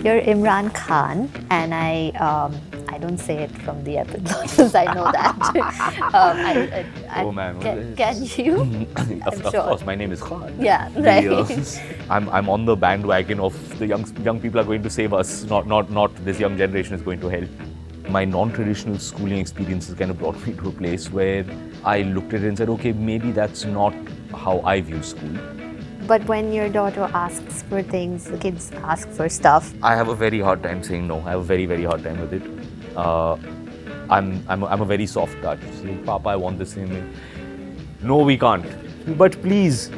You're Imran Khan, and I don't say it from the episodes. I know that. Oh man, can you? of sure. course, my name is Khan. Yeah, The, right. I'm on the bandwagon of the young people are going to save us. Not this young generation is going to help. My non-traditional schooling experiences kind of brought me to a place where I looked at it and said, okay, maybe that's not how I view school. But when your daughter asks for things, the kids ask for stuff. I have a very hard time saying no. I have a very, very hard time with it. I'm a very soft touch. Saying, Papa, I want this thing. No, we can't. But please.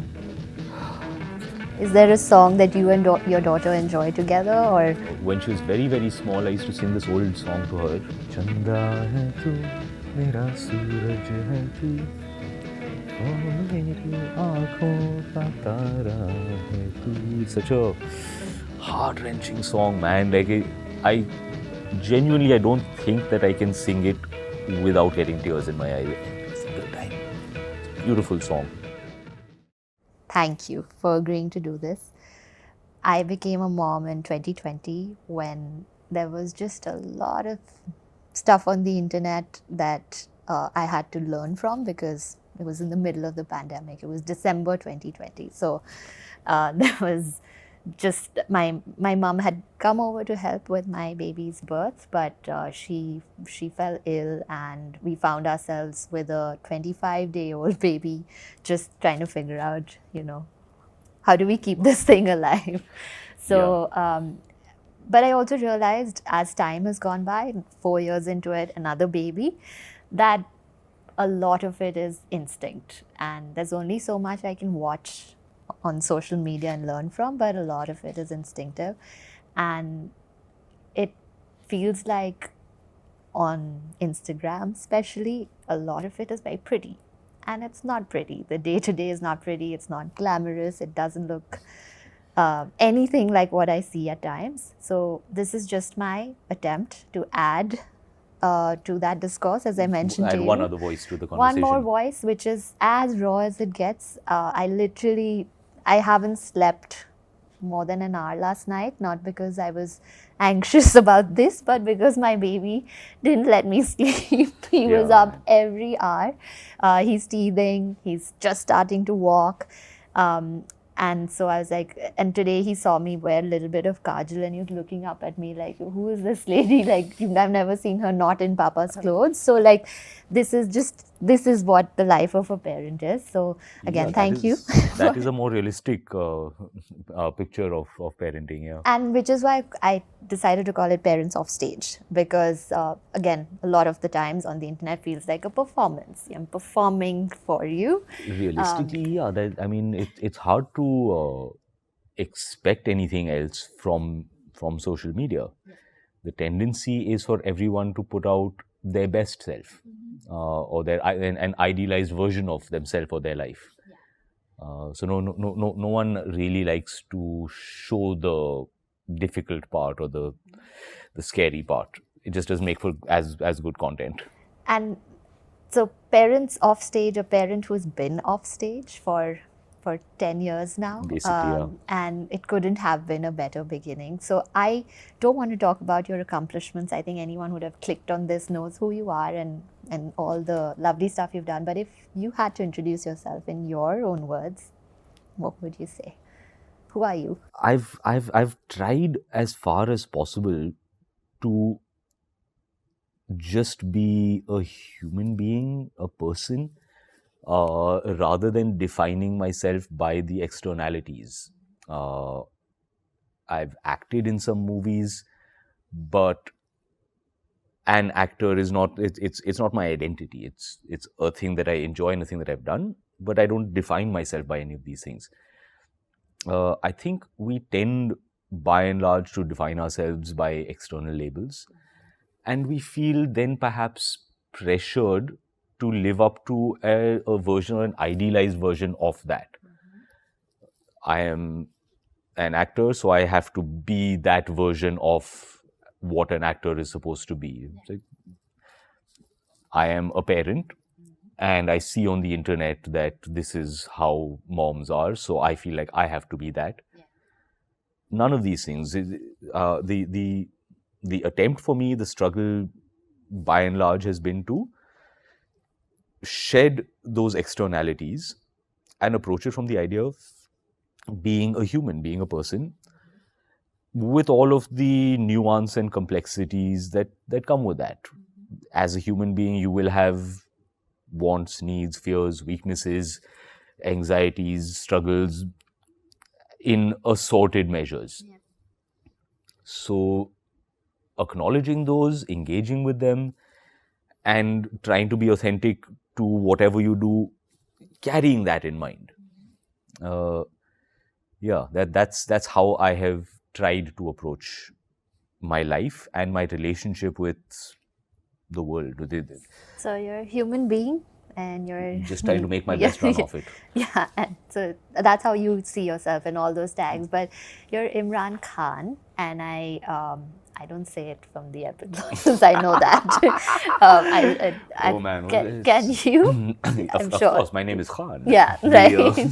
Is there a song that you and your daughter enjoy together, or? When she was very, very small, I used to sing this old song to her. Chanda hai tu, mera suraj hai tu. It's such a heart-wrenching song, man. Like I genuinely, I don't think that I can sing it without getting tears in my eyes every single time. It's a beautiful song. Thank you for agreeing to do this. I became a mom in 2020 when there was just a lot of stuff on the internet that I had to learn from because it was in the middle of the pandemic. It was December 2020. So there was just my mom had come over to help with my baby's birth, but she fell ill, and we found ourselves with a 25-day-old baby, just trying to figure out, how do we keep this thing alive? So, but I also realized as time has gone by, 4 years into it, another baby, that a lot of it is instinct. And there's only so much I can watch on social media and learn from, but a lot of it is instinctive. And it feels like on Instagram, especially, a lot of it is very pretty. And it's not pretty. The day-to-day is not pretty. It's not glamorous. It doesn't look anything like what I see at times. So this is just my attempt to add to that discourse, as I mentioned to you. Add one other voice to the conversation. One more voice, which is as raw as it gets. I haven't slept more than an hour last night, not because I was anxious about this, but because my baby didn't let me sleep. He was up every hour. He's teething. He's just starting to walk. And so I was like, and today he saw me wear a little bit of kajal, and he was looking up at me like, who is this lady? Like, I've never seen her not in Papa's clothes. So like, this is what the life of a parent is. So again, thank you. That is a more realistic picture of parenting, yeah. And which is why I decided to call it Parents Offstage, because again, a lot of the times on the internet feels like a performance. I'm performing for you. Realistically, it's hard to expect anything else from social media. Yeah. The tendency is for everyone to put out their best self, or an idealized version of themselves or their life. Yeah. So no one really likes to show the difficult part or the scary part. It just doesn't make for as good content. And so Parents Offstage, a parent who's been off stage for 10 years now. Basically, and it couldn't have been a better beginning. So I don't want to talk about your accomplishments. I think anyone who would have clicked on this knows who you are and all the lovely stuff you've done. But if you had to introduce yourself in your own words, what would you say? Who are you? I've tried as far as possible to just be a human being, a person, rather than defining myself by the externalities. I've acted in some movies, but an actor is not, it's not my identity. It's a thing that I enjoy and a thing that I've done, but I don't define myself by any of these things. I think we tend, by and large, to define ourselves by external labels, and we feel then perhaps pressured to live up to a version or an idealized version of that. I am an actor, so I have to be that version of what an actor is supposed to be. Like, I am a parent, and I see on the internet that this is how moms are, so I feel like I have to be that. none of these things. The attempt for me, the struggle by and large has been to shed those externalities and approach it from the idea of being a human, being a person, with all of the nuance and complexities that come with that. As a human being, you will have wants, needs, fears, weaknesses, anxieties, struggles in assorted measures. Yeah. So acknowledging those, engaging with them, and trying to be authentic to whatever you do, carrying that in mind. That's how I have tried to approach my life and my relationship with the world. So you're a human being, and you're just trying to make my best run of it. Yeah, and so that's how you see yourself in all those tags. But you're Imran Khan, and I don't say it from the epiglottis. I know that. Oh man, can you? Of course, my name is Khan. Yeah, right.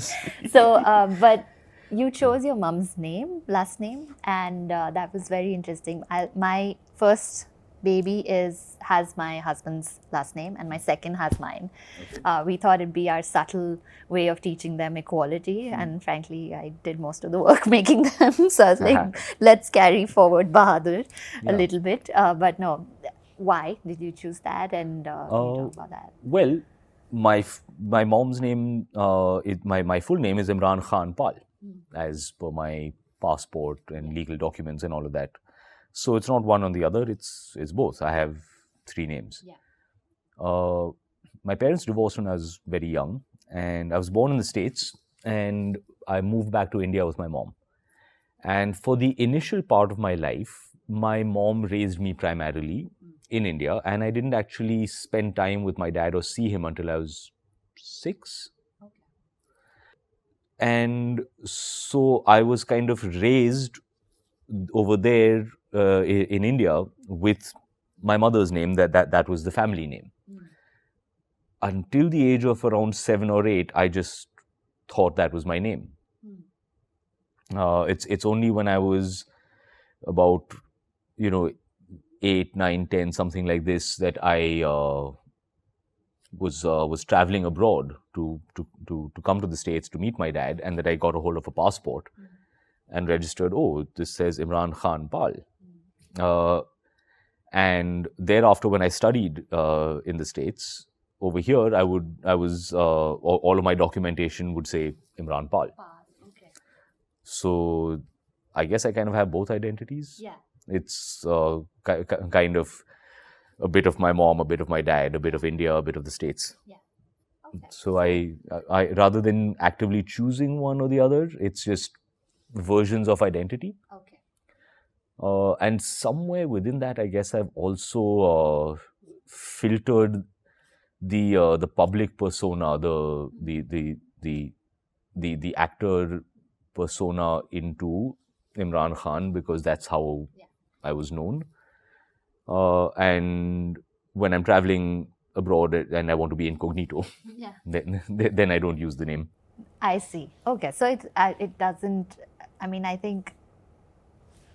So, but you chose your mom's name, last name, and that was very interesting. My first baby has my husband's last name, and my second has mine. Okay. We thought it'd be our subtle way of teaching them equality, and frankly, I did most of the work making them. So I was like, let's carry forward Bahadur a little bit. But no, why did you choose that? And can you talk about that? Well, my mom's name, my full name is Imran Khan Pal, as per my passport and legal documents and all of that. So it's not one or the other, it's both. I have 3 names. Yeah. My parents divorced when I was very young, and I was born in the States, and I moved back to India with my mom. And for the initial part of my life, my mom raised me primarily in India, and I didn't actually spend time with my dad or see him until I was 6. Okay. And so I was kind of raised over there in India with my mother's name. That was the family name. Until the age of around 7 or 8, I just thought that was my name. It's only when I was about 8, 9, 10, something like this, that I was traveling abroad to come to the States to meet my dad, and that I got a hold of a passport and registered. Oh, this says Imran Khan Pal. And thereafter, when I studied in the States, over here, all of my documentation would say Imran Pal. Okay. So I guess I kind of have both identities. Yeah. It's kind of a bit of my mom, a bit of my dad, a bit of India, a bit of the States. Yeah. Okay. So I rather than actively choosing one or the other, it's just versions of identity. Okay. And somewhere within that, I guess I've also filtered the public persona, the actor persona into Imran Khan, because that's how I was known. And when I'm traveling abroad and I want to be incognito, then I don't use the name. I see. Okay, so it doesn't. I mean, I think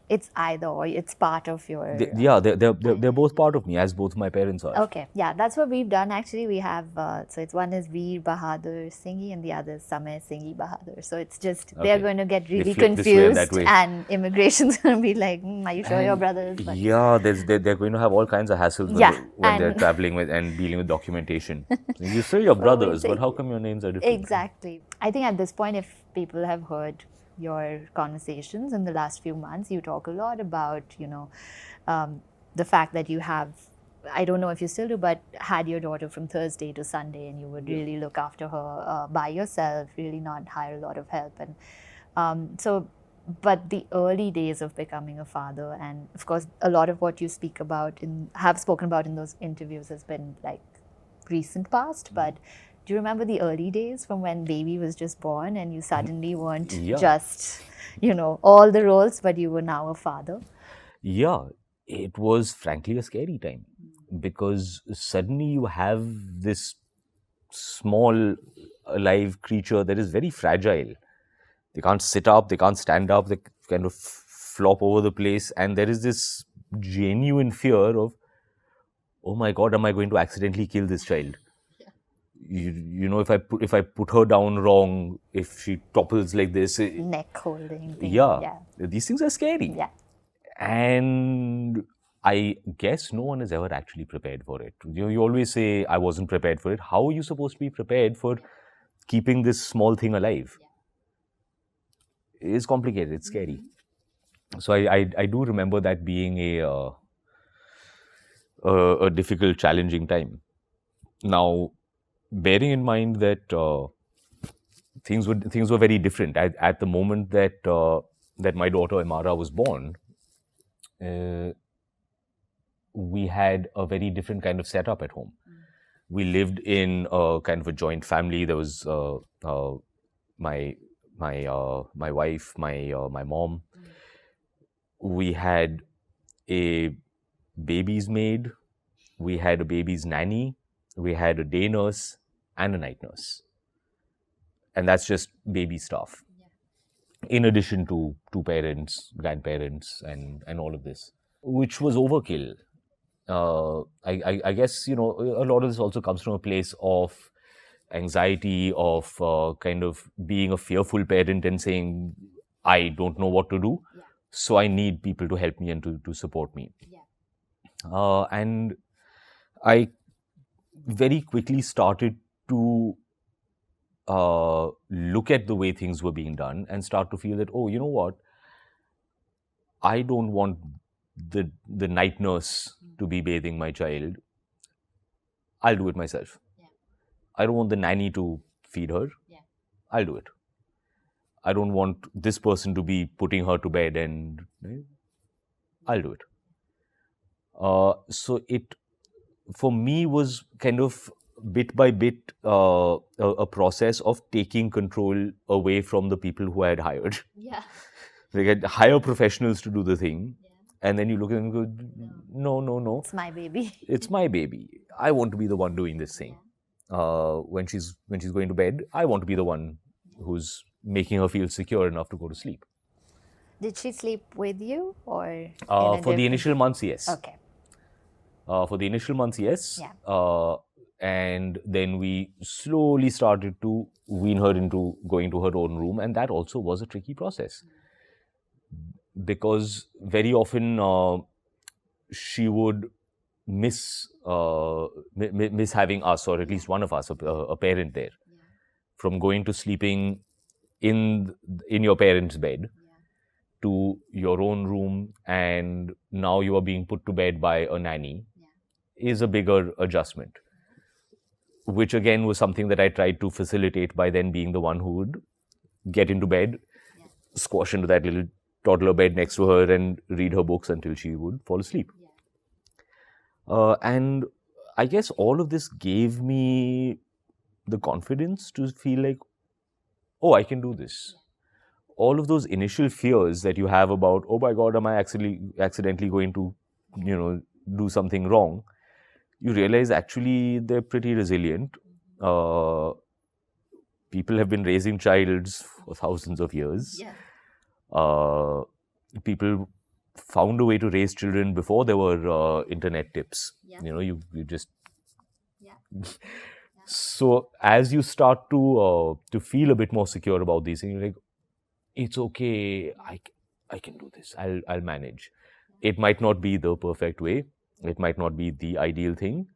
it's either or. It's part of your. They're both part of me, as both my parents are. Okay, yeah, that's what we've done. Actually, we have so it's one is Veer Bahadur Singhi and the other is Samay Singhi Bahadur. So it's just they're going to get really confused, and immigration's going to be like, "Are you sure your brothers?" But they're going to have all kinds of hassles when they're traveling with and dealing with documentation. So you say your brothers, but how come your names are different? Exactly. I think at this point, if people have heard your conversations in the last few months, you talk a lot about, the fact that you have, I don't know if you still do, but had your daughter from Thursday to Sunday, and you would really look after her by yourself, really not hire a lot of help. And but the early days of becoming a father, and of course, a lot of what you have spoken about in those interviews has been like recent past, but do you remember the early days from when baby was just born and you suddenly weren't just, all the roles, but you were now a father? Yeah, it was frankly a scary time, because suddenly you have this small alive creature that is very fragile. They can't sit up, they can't stand up, they kind of flop over the place, and there is this genuine fear of, oh my God, am I going to accidentally kill this child? You know, if I put her down wrong, if she topples like this, Neck holding thing. yeah, these things are scary. Yeah. And I guess no one is ever actually prepared for it. You always say, I wasn't prepared for it. How are you supposed to be prepared for keeping this small thing alive? It's complicated. It's scary. So I do remember that being a difficult, challenging time. Now, bearing in mind that things were very different at the moment that that my daughter Imara was born. We had a very different kind of setup at home. We lived in a kind of a joint family. There was my wife, my mom. We had a baby's maid. We had a baby's nanny. We had a day nurse and a night nurse. And that's just baby stuff. In addition to parents, grandparents, and all of this, which was overkill. I guess, you know, a lot of this also comes from a place of anxiety, of kind of being a fearful parent and saying, I don't know what to do, so I need people to help me and to support me. And I very quickly started to look at the way things were being done and start to feel that, oh, you know what? I don't want the night nurse to be bathing my child. I'll do it myself. I don't want the nanny to feed her. I'll do it. I don't want this person to be putting her to bed, and I'll do it. So it, for me, was kind of bit by bit a process of taking control away from the people who I had hired. They had hire professionals to do the thing, and then you look at them and go, no. It's my baby. It's my baby. I want to be the one doing this thing. When she's going to bed, I want to be the one who's making her feel secure enough to go to sleep. Did she sleep with you, or for the initial months, yes. Okay. For the initial months, yes. Yeah. And then we slowly started to wean her into going to her own room, and that also was a tricky process. Because very often she would miss having us, or at least one of us, a parent there, from going to sleeping in your parents' bed to your own room, and now you are being put to bed by a nanny, is a bigger adjustment. Which again was something that I tried to facilitate by then being the one who would get into bed, squash into that little toddler bed next to her and read her books until she would fall asleep. And I guess all of this gave me the confidence to feel like, oh, I can do this. All of those initial fears that you have about, oh my God, am I accidentally going to, do something wrong? You realize actually they're pretty resilient. People have been raising childs for thousands of years. People found a way to raise children before there were internet tips. You just... So as you start to feel a bit more secure about these things, you're like, it's okay, I can do this. I'll manage. It might not be the perfect way. It might not be the ideal thing,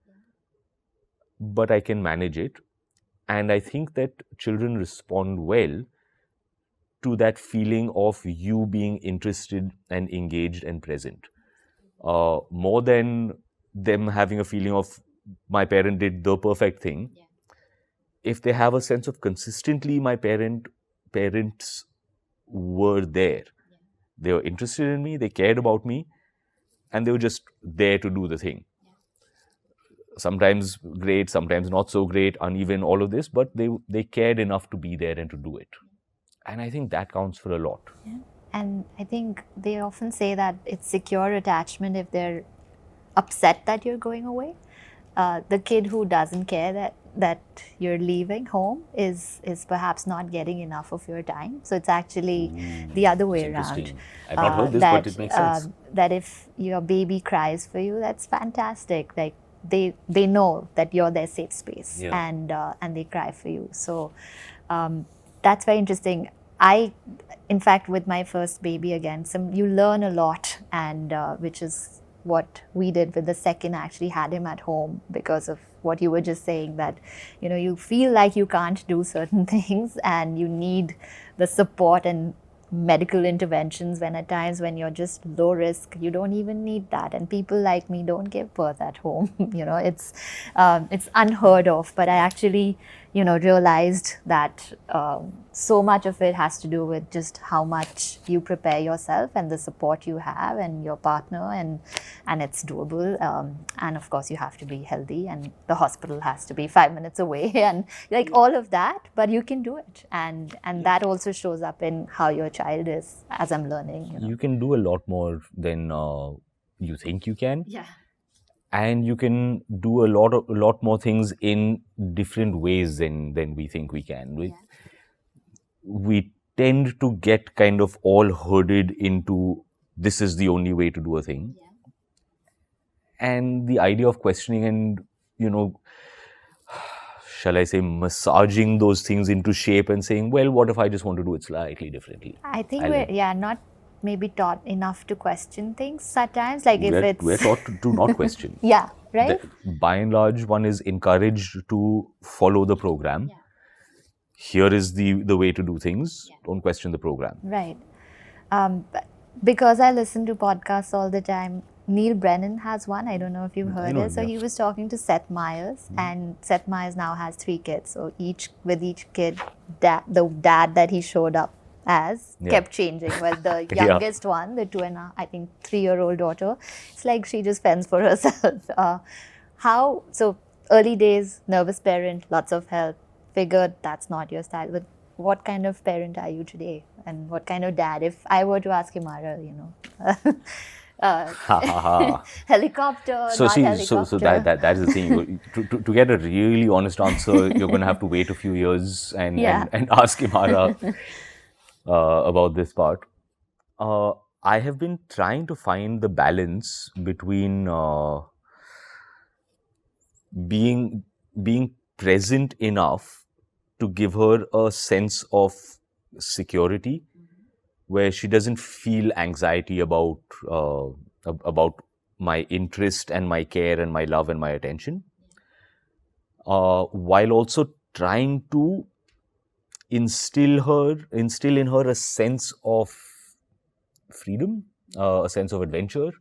but I can manage it. And I think that children respond well to that feeling of you being interested and engaged and present. More than them having a feeling of my parent did the perfect thing. If they have a sense of consistently my parents were there. They were interested in me, they cared about me, and they were just there to do the thing. Sometimes great, sometimes not so great, uneven, all of this, but they cared enough to be there and to do it. And I think that counts for a lot. Yeah. And I think they often say that it's secure attachment if they're upset that you're going away. The kid who doesn't care, that that you're leaving home is perhaps not getting enough of your time. So it's actually the other It's way around. interesting. I've not heard this, but it makes sense. That if your baby cries for you, that's fantastic. Like they know that you're their safe space, Yeah. and they cry for you. So that's very interesting. In fact, with my first baby again, you learn a lot, and which is what we did with the second. I actually had him at home because of what you were just saying, that you feel like you can't do certain things and you need the support and medical interventions, when at times when you're just low risk, you don't even need that. And people like me don't give birth at home. It's unheard of. But I actually realized that so much of it has to do with just how much you prepare yourself and the support you have and your partner, and it's doable. And of course, you have to be healthy, and the hospital has to be 5 minutes away, and like all of that. But you can do it, and that also shows up in how your child is, as I'm learning. You can do a lot more than you think you can. Yeah. And you can do a lot more things in different ways than we think we can. We tend to get kind of all herded into this is the only way to do a thing. And the idea of questioning and, shall I say, massaging those things into shape and saying, well, what if I just want to do it slightly differently? I think we're not maybe taught enough to question things at times. Like we're taught to not question. Yeah, right? By and large, one is encouraged to follow the program. Yeah. Here is the way to do things. Yeah. Don't question the program. Right. Because I listen to podcasts all the time, Neil Brennan has one. I don't know if you've heard it. So he was talking to Seth Meyers, and Seth Meyers now has 3 kids. So with each kid, the dad that he showed up as kept changing. Well, the youngest one, the 3-year-old daughter, it's like she just fends for herself. So early days, nervous parent, lots of help, figured that's not your style. But what kind of parent are you today? And what kind of dad? If I were to ask Imara, helicopter, so that is the thing. To get a really honest answer, you're going to have to wait a few years and ask Imara about this part. I have been trying to find the balance between being present enough to give her a sense of security, where she doesn't feel anxiety about my interest and my care and my love and my attention, while also trying to instill in her a sense of freedom, a sense of adventure,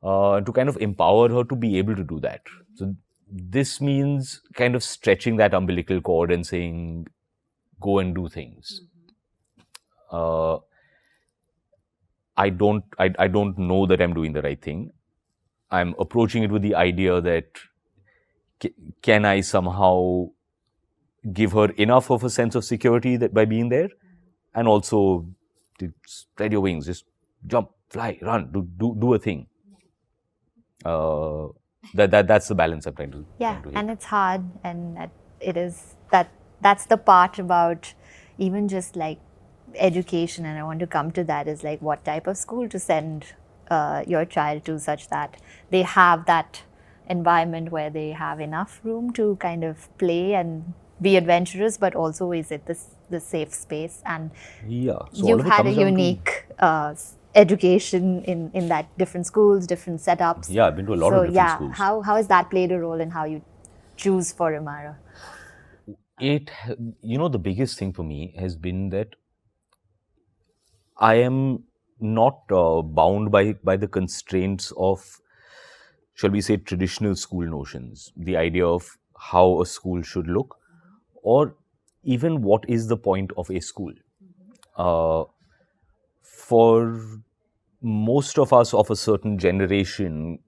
to kind of empower her to be able to do that. So this means kind of stretching that umbilical cord and saying, go and do things. I don't know that I'm doing the right thing. I'm approaching it with the idea that can I somehow give her enough of a sense of security that by being there, and also to spread your wings, just jump, fly, run, do a thing. That's the balance I'm trying to. Yeah, and it's hard, and it is that's the part about even just like education, and I want to come to that, is like what type of school to send your child to, such that they have that environment where they have enough room to kind of play and be adventurous, but also is it the safe space. And so you've had a unique education in that different schools, different setups. Yeah, I've been to a lot of different schools. How has that played a role in how you choose for Imara? The biggest thing for me has been that I am not bound by the constraints of, shall we say, traditional school notions. The idea of how a school should look, or even what is the point of a school. For most of us of a certain generation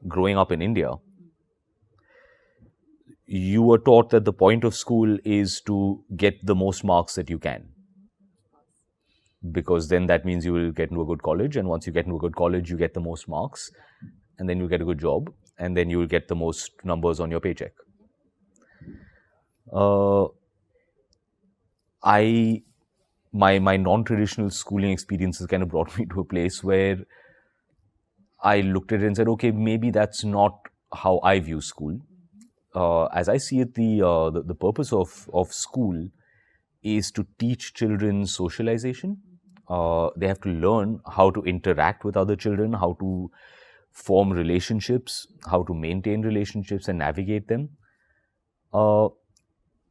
growing up in India, you were taught that the point of school is to get the most marks that you can. Because then that means you will get into a good college, and once you get into a good college, you get the most marks, and then you get a good job, and then you will get the most numbers on your paycheck. Uh, I my non-traditional schooling experiences kind of brought me to a place where I looked at it and said, okay, maybe that's not how I view school. As I see it, the purpose of school is to teach children socialization. They have to learn how to interact with other children, how to form relationships, how to maintain relationships and navigate them, uh,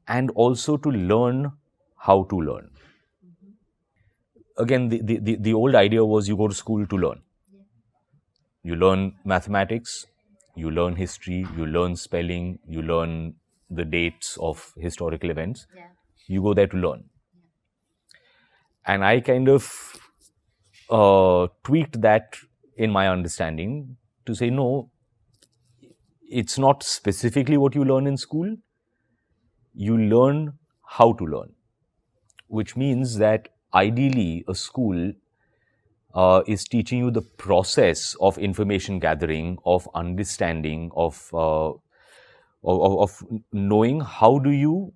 and also to learn how to learn. Again, the old idea was you go to school to learn. You learn mathematics, you learn history, you learn spelling, you learn the dates of historical events. You go there to learn. And I kind of tweaked that in my understanding to say, no, it's not specifically what you learn in school. You learn how to learn, which means that ideally a school is teaching you the process of information gathering, of understanding, of knowing how do you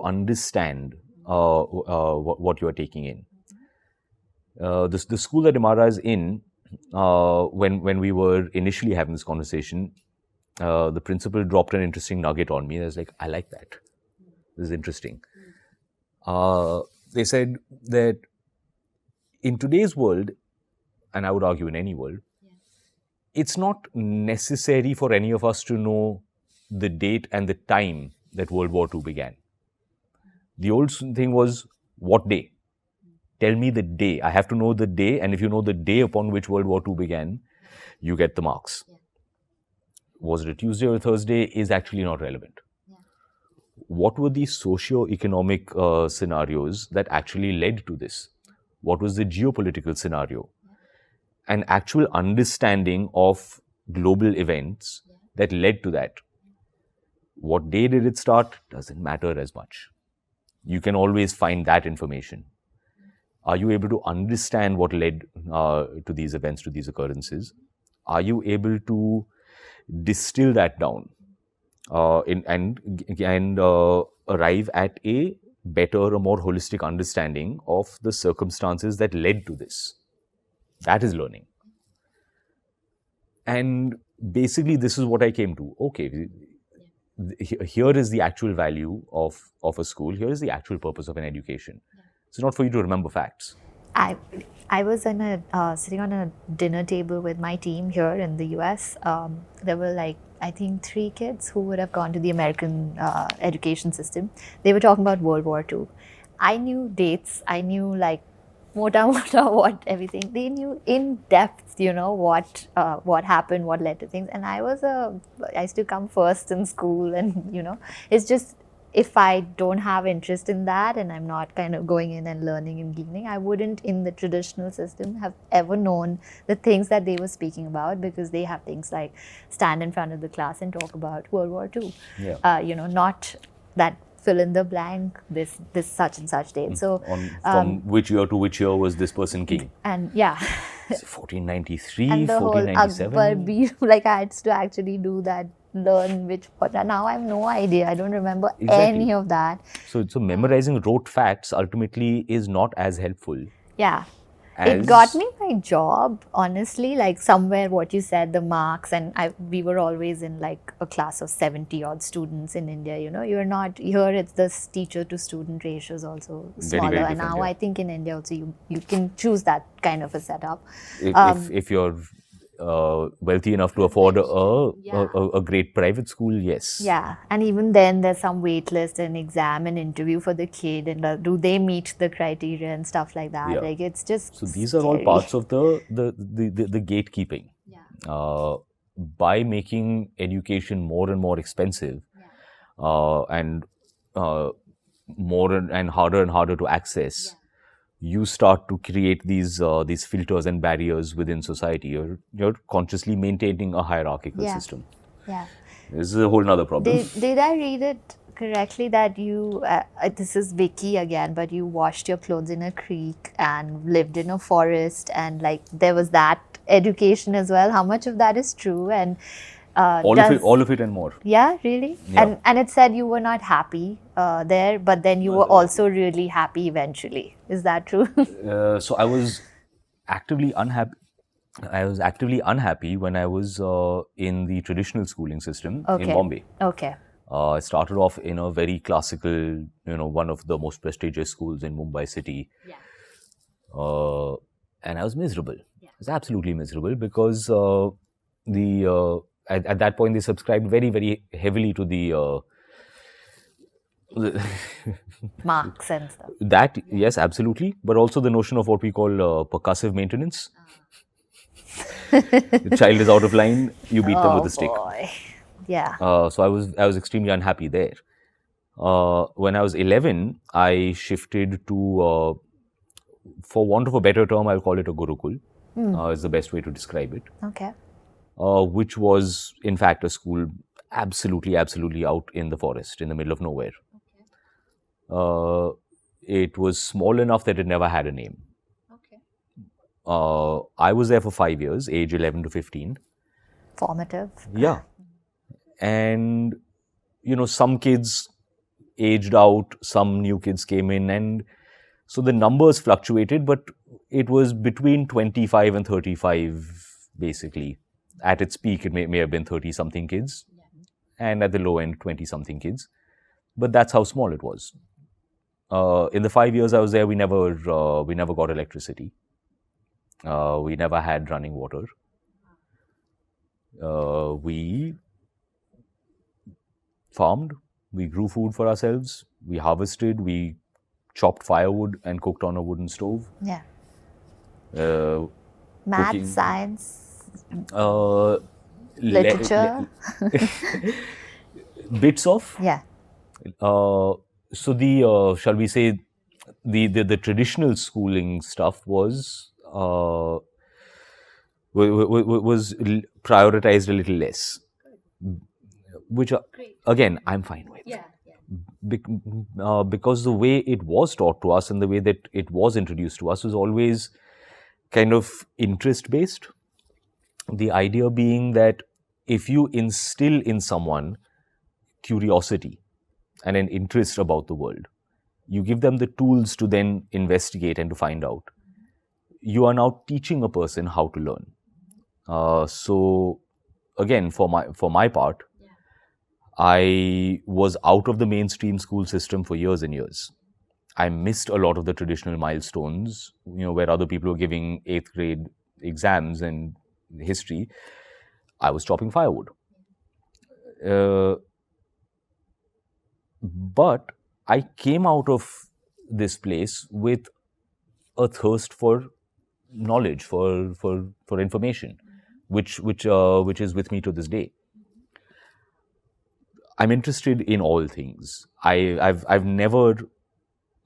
understand what you are taking in. The school that Imara is in, when we were initially having this conversation, the principal dropped an interesting nugget on me. I was like, I like that. This is interesting. They said that in today's world, and I would argue in any world, it's not necessary for any of us to know the date and the time that World War II began. The old thing was, what day? Tell me the day. I have to know the day, and if you know the day upon which World War II began, you get the marks. Was it a Tuesday or a Thursday is actually not relevant. What were the socio-economic scenarios that actually led to this? What was the geopolitical scenario? An actual understanding of global events that led to that. What day did it start? Doesn't matter as much. You can always find that information. Are you able to understand what led to these events, to these occurrences? Are you able to distill that down and arrive at a better, a more holistic understanding of the circumstances that led to this? That is learning. And basically, this is what I came to. Okay, here is the actual value of a school. Here is the actual purpose of an education. It's not for you to remember facts. I I was in sitting on a dinner table with my team here in the US. There were like, I think 3 kids who would have gone to the American education system. They were talking about World War II. I knew dates. I knew like mota mota what everything. They knew in depth, what happened, what led to things. And I used to come first in school, and it's just, if I don't have interest in that and I'm not kind of going in and learning and gleaning, I wouldn't in the traditional system have ever known the things that they were speaking about, because they have things like stand in front of the class and talk about World War II. Yeah. Not that fill in the blank, this such and such date. So from which year to which year was this person king? And yeah. 1493, And the whole 1497. Akbar, like I had to actually do that, learn which, but now I have no idea. I don't remember Exactly. any of that. So memorizing rote facts ultimately is not as helpful. Yeah. As It got me my job, honestly, like somewhere what you said, the marks, and we were always in like a class of 70 odd students in India, you're not, here it's this teacher to student ratio is also smaller. very And different, now yeah. I think in India also you can choose that kind of a setup. If you're wealthy enough to afford Yeah. a great private school, yes. Yeah, and even then there's some wait list and exam and interview for the kid, and do they meet the criteria and stuff like that. Yeah. Like it's just So these are all scary. parts of the gatekeeping. By making education more and more expensive, and more and harder to access, you start to create these filters and barriers within society. You're consciously maintaining a hierarchical Yeah. system. Yeah. This is a whole nother problem. Did I read it correctly that you, this is Vicky again, but you washed your clothes in a creek and lived in a forest, and like there was that education as well? How much of that is true? And Does all of it and more. Yeah, really? Yeah. And it said you were not happy there, but then you were also really happy eventually. Is that true? So I was actively unhappy. I was actively unhappy when I was in the traditional schooling system in Okay. Bombay. Okay. I started off in a very classical, one of the most prestigious schools in Mumbai city. Uh, and I was miserable. I was absolutely miserable because at that point they subscribed very, very heavily to Marks and stuff. that, yes, absolutely, but also the notion of what we call percussive maintenance. The child is out of line, you beat them with Oh a stick. boy. Yeah. So I was extremely unhappy there. When I was 11, I shifted to, for want of a better term, I'll call it a Gurukul. Is the best way to describe it. Okay. Which was in fact a school absolutely, absolutely out in the forest, in the middle of nowhere. It was small enough that it never had a name. I was there for 5 years, age 11 to 15. Formative. Yeah. And, some kids aged out, some new kids came in, and so the numbers fluctuated, but it was between 25 and 35, basically. At its peak, it may have been 30 something kids, and at the low end, 20 something kids. But that's how small it was. In the 5 years I was there, we never got electricity. We never had running water. We farmed, we grew food for ourselves, we harvested, we chopped firewood and cooked on a wooden stove. Yeah. Math, Math, science, uh, literature. Bits of. Yeah. So the shall we say the traditional schooling stuff was prioritized a little less, which again I'm fine with. Because the way it was taught to us and the way that it was introduced to us was always kind of interest based. The idea being that if you instill in someone curiosity and an interest about the world, you give them the tools to then investigate and to find out, you are now teaching a person how to learn. So again, for my part, I was out of the mainstream school system for years and years. I missed a lot of the traditional milestones, where other people were giving 8th grade exams and history. I was chopping firewood. But I came out of this place with a thirst for knowledge, for information, which is with me to this day. I'm interested in all things. I've never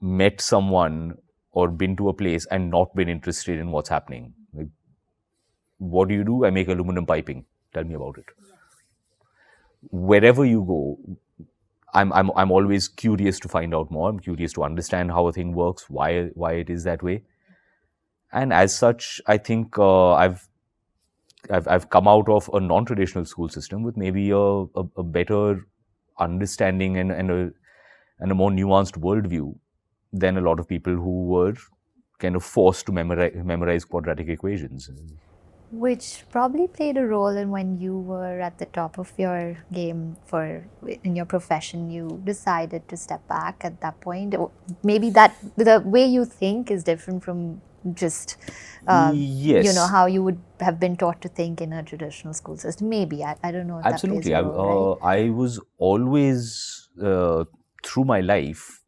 met someone or been to a place and not been interested in what's happening. Like, what do? I make aluminum piping. Tell me about it. Wherever you go, I'm always curious to find out more. I'm curious to understand how a thing works, why it is that way. And as such, I think I've come out of a non-traditional school system with maybe a better understanding and a more nuanced worldview than a lot of people who were kind of forced to memorize quadratic equations. Which probably played a role in when you were at the top of your game in your profession, you decided to step back at that point. Maybe that the way you think is different from just yes, how you would have been taught to think in a traditional school system. Maybe I don't know if absolutely. That plays a role, right? I was always through my life,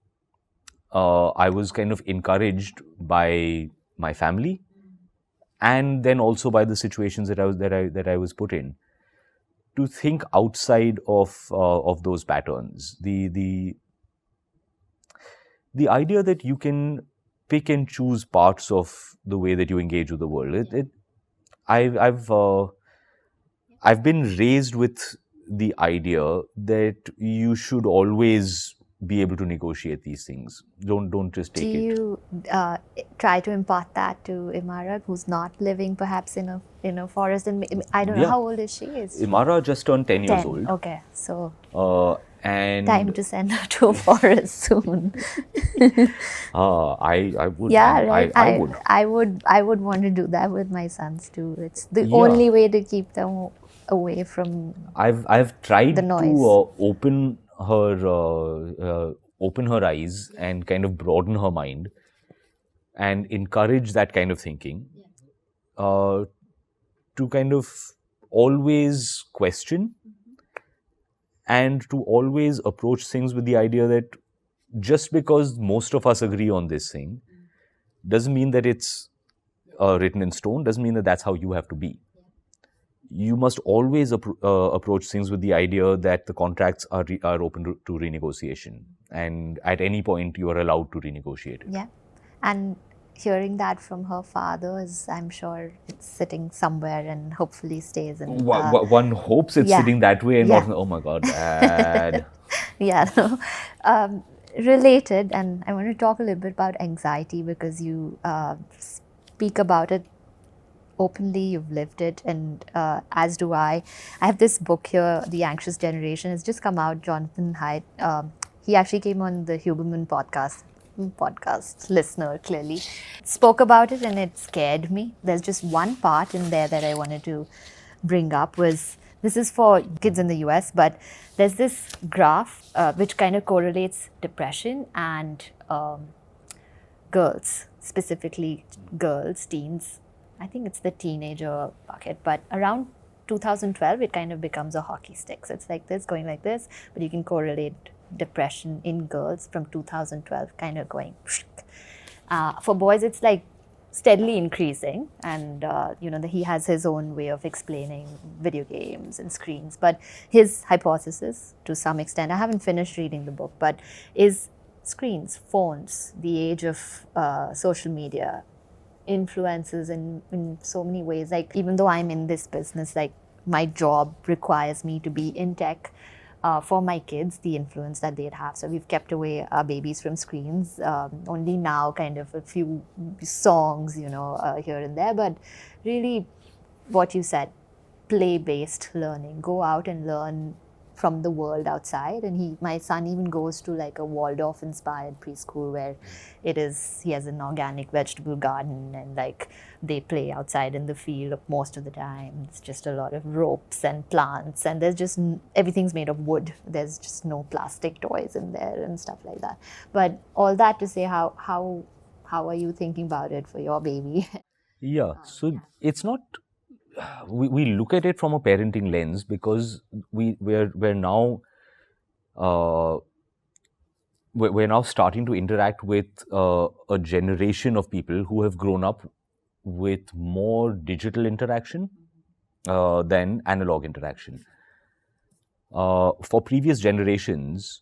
I was kind of encouraged by my family, and then also by the situations that I was put in, to think outside of those patterns. The idea that you can pick and choose parts of the way that you engage with the world. I've been raised with the idea that you should always be able to negotiate these things. Don't just Do take it. you try to impart that to Imara, who's not living perhaps in a forest? And I don't know, Yeah. how old is she? Is Imara just turned 10 years 10. old. Okay, so And time to send her to a forest soon. I would. Yeah, right. I would. I would want to do that with my sons too. It's the Yeah. only way to keep them away from I've tried the to noise. open her eyes and kind of broaden her mind and encourage that kind of thinking, to kind of always question and to always approach things with the idea that just because most of us agree on this thing doesn't mean that it's written in stone, doesn't mean that that's how you have to be. You must always approach things with the idea that the contracts are open to renegotiation, and at any point you are allowed to renegotiate it. Yeah, and hearing that from her father is, I'm sure it's sitting somewhere and hopefully stays in. One hopes it's yeah. sitting that way and Yeah. not, oh my God, Dad. Yeah, no. Related, and I want to talk a little bit about anxiety because you speak about it openly, you've lived it, and as do I. I have this book here, The Anxious Generation. It's just come out. Jonathan Haidt, he actually came on the Huberman podcast listener, clearly. Spoke about it and it scared me. There's just one part in there that I wanted to bring up was, this is for kids in the US, but there's this graph which kind of correlates depression and girls, specifically girls, teens. I think it's the teenager bucket, but around 2012, it kind of becomes a hockey stick. So it's like this, going like this, but you can correlate depression in girls from 2012 kind of going. For boys, it's like steadily increasing, and he has his own way of explaining video games and screens. But his hypothesis, to some extent, I haven't finished reading the book, but is screens, phones, the age of social media, influences in so many ways. Like, even though I'm in this business, like my job requires me to be in tech. For my kids, the influence that they'd have. So we've kept away our babies from screens. Only now, kind of a few songs, here and there. But really, what you said, play-based learning. Go out and learn from the world outside. And my son even goes to like a Waldorf-inspired preschool where he has an organic vegetable garden, and like they play outside in the field most of the time. It's just a lot of ropes and plants, and there's just everything's made of wood. There's just no plastic toys in there and stuff like that. But all that to say, how are you thinking about it for your baby? Yeah, so it's not. We look at it from a parenting lens because we're now we're now starting to interact with a generation of people who have grown up with more digital interaction than analog interaction. For previous generations,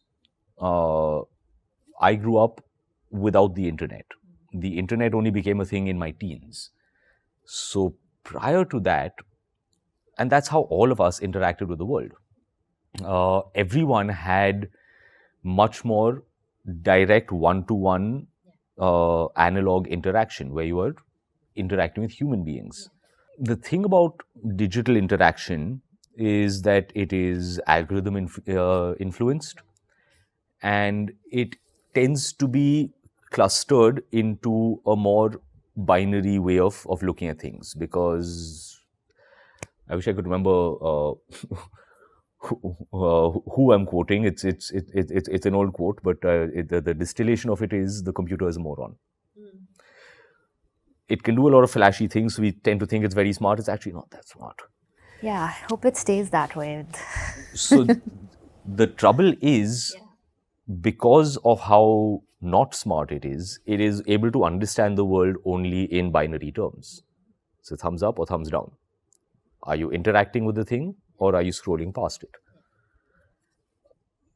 I grew up without the internet. The internet only became a thing in my teens. So prior to that, and that's how all of us interacted with the world. Everyone had much more direct one-to-one analog interaction where you were interacting with human beings. The thing about digital interaction is that it is algorithm influenced, and it tends to be clustered into a more binary way of looking at things. Because I wish I could remember who I'm quoting. It's an old quote, but the distillation of it is, the computer is a moron. It can do a lot of flashy things. We tend to think it's very smart. It's actually not that smart. Yeah, I hope it stays that way. So the trouble is, because of how not smart it is able to understand the world only in binary terms. So thumbs up or thumbs down. Are you interacting with the thing, or are you scrolling past it?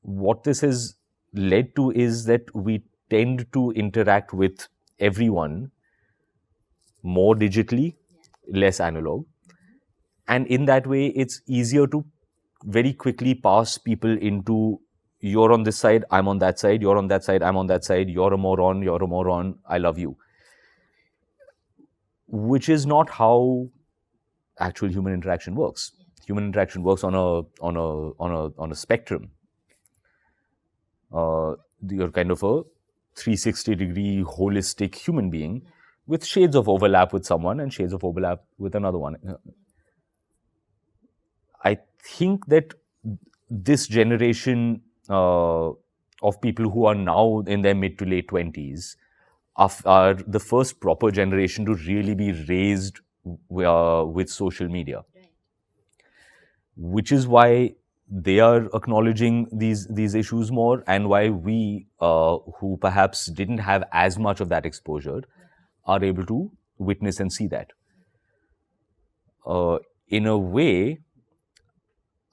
What this has led to is that we tend to interact with everyone more digitally, less analog. And in that way, it's easier to very quickly pass people into you're on this side, I'm on that side, you're on that side, I'm on that side, you're a moron, I love you. Which is not how actual human interaction works. Human interaction works on a spectrum. You're kind of a 360-degree holistic human being with shades of overlap with someone and shades of overlap with another one. I think that this generation of people who are now in their mid to late 20s are the first proper generation to really be raised with social media, which is why they are acknowledging these issues more, and why we who perhaps didn't have as much of that exposure are able to witness and see that. In a way,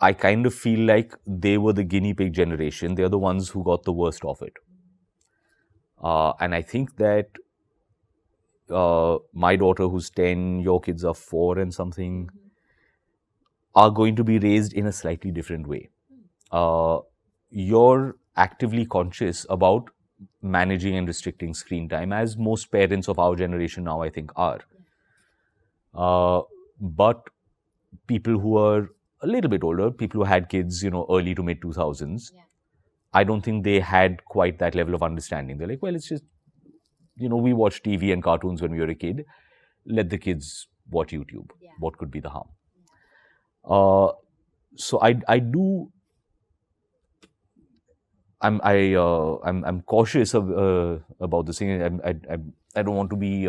I kind of feel like they were the guinea pig generation. They're the ones who got the worst of it. And I think that my daughter, who's 10, your kids are 4 and something, are going to be raised in a slightly different way. You're actively conscious about managing and restricting screen time, as most parents of our generation now, I think, are. But people who are a little bit older, people who had kids, early to mid 2000s, I don't think they had quite that level of understanding. They're like, well, it's just, we watch TV and cartoons when we were a kid. Let the kids watch YouTube. What could be the harm? So I do. I'm cautious about this thing. I don't want to be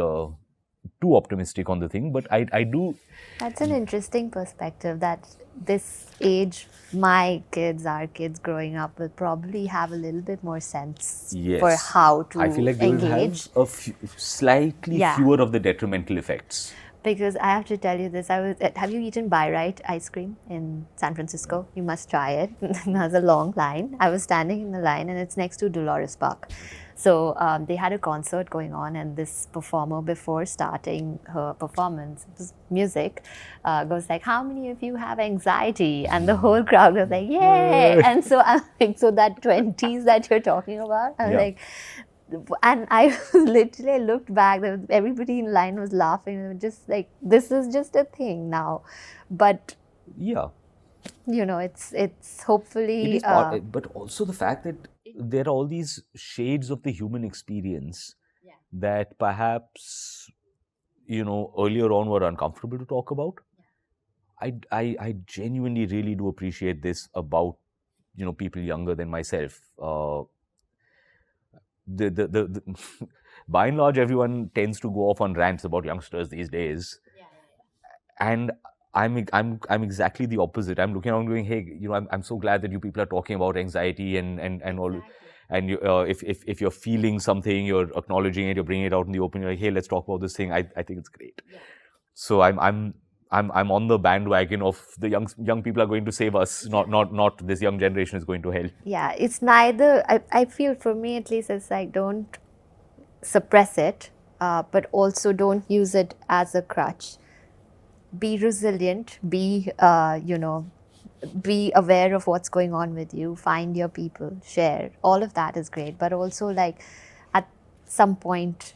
too optimistic on the thing, but I do. That's an interesting perspective, that this age, our kids growing up will probably have a little bit more sense Yes. for how to I feel like they will engage. have slightly fewer of the detrimental effects. Because I have to tell you this, have you eaten Buy Right ice cream in San Francisco? You must try it. There's a long line. I was standing in the line, and it's next to Dolores Park. So they had a concert going on, and this performer, before starting her performance, music, goes like, "How many of you have anxiety?" And the whole crowd was like, "Yay!" And so I'm like, so that 20s that you're talking about, I'm like, and I literally looked back. Everybody in line was laughing. Just like, this is just a thing now, but it's hopefully. It is but also the fact that there are all these shades of the human experience that perhaps earlier on were uncomfortable to talk about. I genuinely really do appreciate this about people younger than myself. The by and large, everyone tends to go off on rants about youngsters these days, and I'm exactly the opposite. I'm looking around going, hey, I'm so glad that you people are talking about anxiety and all, and if you're feeling something, you're acknowledging it, you're bringing it out in the open. You're like, hey, let's talk about this thing. I think it's great. So I'm on the bandwagon of the young people are going to save us, not this young generation is going to hell. Yeah, it's neither. I feel, for me at least, it's like, don't suppress it, but also don't use it as a crutch. Be resilient. Be aware of what's going on with you. Find your people. Share. All of that is great, but also, like, at some point,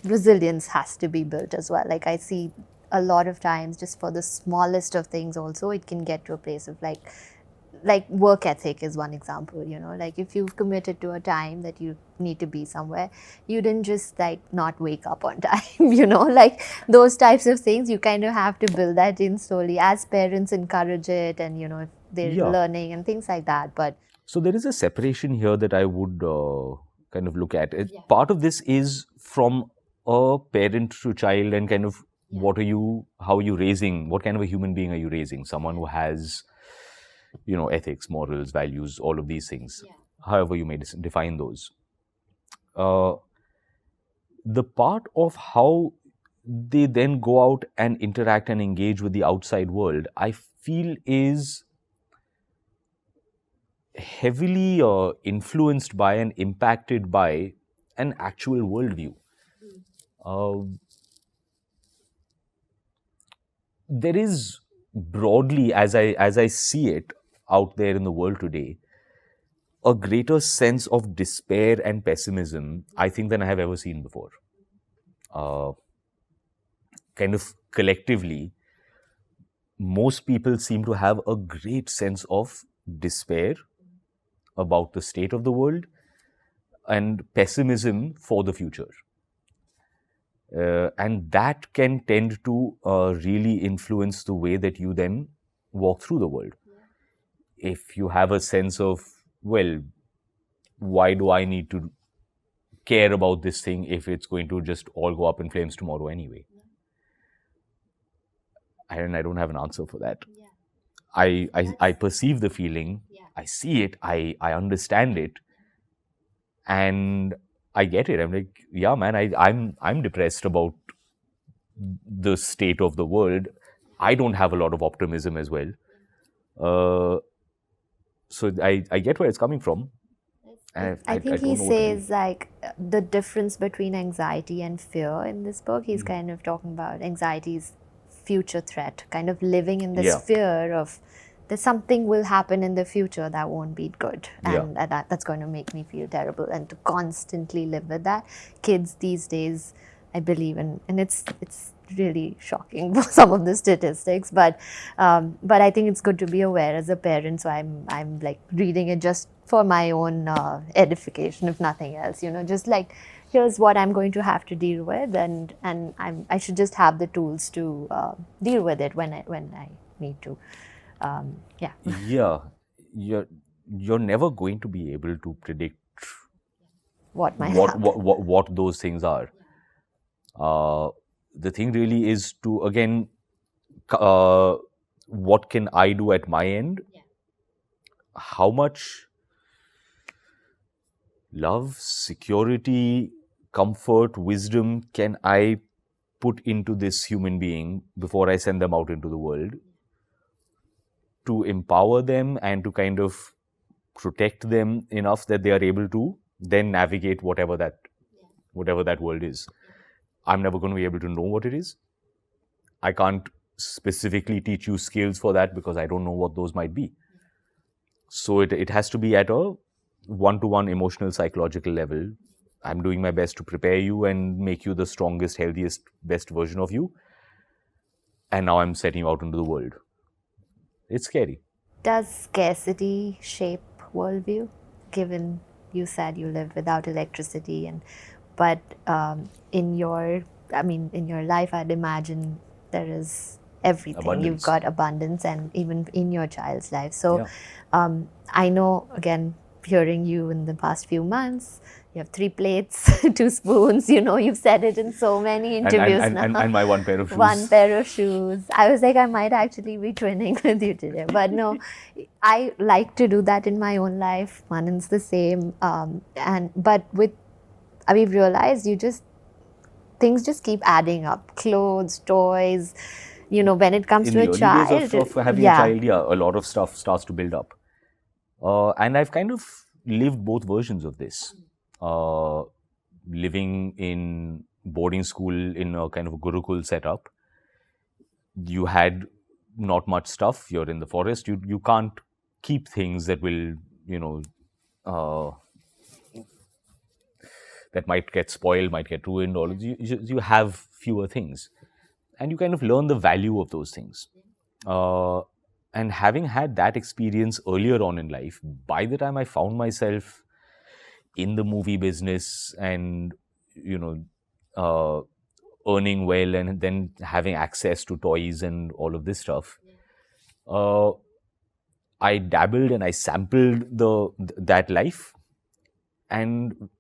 resilience has to be built as well. Like, I see a lot of times, just for the smallest of things also, it can get to a place of like work ethic is one example. Like, if you've committed to a time that you need to be somewhere, you didn't just like not wake up on time. Like those types of things, you kind of have to build that in slowly as parents encourage it, and if they're learning and things like that. But so there is a separation here that I would kind of look at. Part of this is from a parent to child, and kind of how are you raising, what kind of a human being are you raising? Someone who has ethics, morals, values, all of these things, however you may define those. The part of how they then go out and interact and engage with the outside world, I feel, is heavily influenced by and impacted by an actual worldview. There is, broadly, as I see it, out there in the world today a greater sense of despair and pessimism, I think, than I have ever seen before. Uh, kind of collectively, most people seem to have a great sense of despair about the state of the world and pessimism for the future. And that can tend to really influence the way that you then walk through the world. If you have a sense of, well, why do I need to care about this thing if it's going to just all go up in flames tomorrow anyway? And I don't have an answer for that. I perceive the feeling, I see it, I understand it, and I get it. I'm like, yeah, man, I'm depressed about the state of the world. I don't have a lot of optimism as well. So I get where it's coming from. I think he says like the difference between anxiety and fear in this book. He's kind of talking about anxiety's future threat, kind of living in this fear of that something will happen in the future that won't be good, and that's going to make me feel terrible, and to constantly live with that. Kids these days, I believe, and it's really shocking for some of the statistics, but I think it's good to be aware as a parent. So I'm like reading it just for my own edification, if nothing else. You know, just like here's what I'm going to have to deal with, and I should just have the tools to deal with it when I need to. Yeah, you're never going to be able to predict what might happen. What those things are. The thing really is to, again, what can I do at my end? How much love, security, comfort, wisdom can I put into this human being before I send them out into the world to empower them and to kind of protect them enough that they are able to then navigate whatever that world is. I'm never going to be able to know what it is. I can't specifically teach you skills for that because I don't know what those might be. So it has to be at a one-to-one emotional, psychological level. I'm doing my best to prepare you and make you the strongest, healthiest, best version of you. And now I'm setting you out into the world. It's scary. Does scarcity shape worldview? Given you said you live without electricity, but in your life, I'd imagine there is everything. Abundance. You've got abundance, and even in your child's life. So I know, again, hearing you in the past few months, you have 3 plates, 2 spoons, you've said it in so many interviews now. And my 1 pair of shoes. 1 pair of shoes. I was like, I might actually be twinning with you today. But no, I like to do that in my own life. Manan's the same. But we've realized things just keep adding up. Clothes, toys, when it comes to a child. In the early days of having a child, a lot of stuff starts to build up. And I've kind of lived both versions of this. Living in boarding school in a kind of a Gurukul setup, you had not much stuff. You're in the forest. You can't keep things that will, that might get spoiled, might get ruined. All you have fewer things, and you kind of learn the value of those things. And having had that experience earlier on in life, by the time I found myself in the movie business and, earning well and then having access to toys and all of this stuff, I dabbled and I sampled that life, and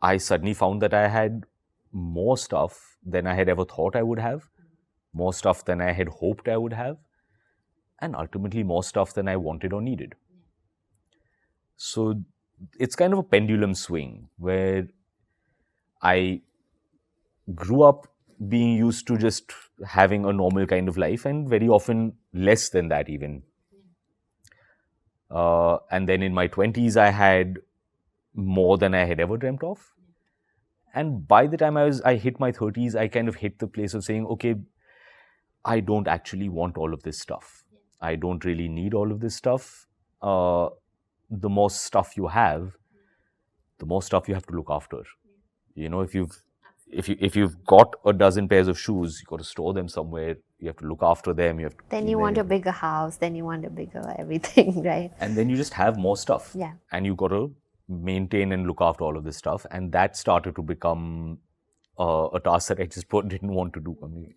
I suddenly found that I had more stuff than I had ever thought I would have, more stuff than I had hoped I would have, and ultimately more stuff than I wanted or needed. So it's kind of a pendulum swing where I grew up being used to just having a normal kind of life, and very often less than that even. And then in my 20s, I had more than I had ever dreamt of. And by the time I hit my 30s, I kind of hit the place of saying, okay, I don't actually want all of this stuff. I don't really need all of this stuff. uh, the more stuff you have, the more stuff you have to look after. You know, if you've got a dozen pairs of shoes, you got to store them somewhere. You have to look after them. You have to Then clean you them. want a bigger house, then you want a bigger everything, right? And then you just have more stuff. Yeah. And you got to maintain and look after all of this stuff. And that started to become a task that I just didn't want to do. I mean,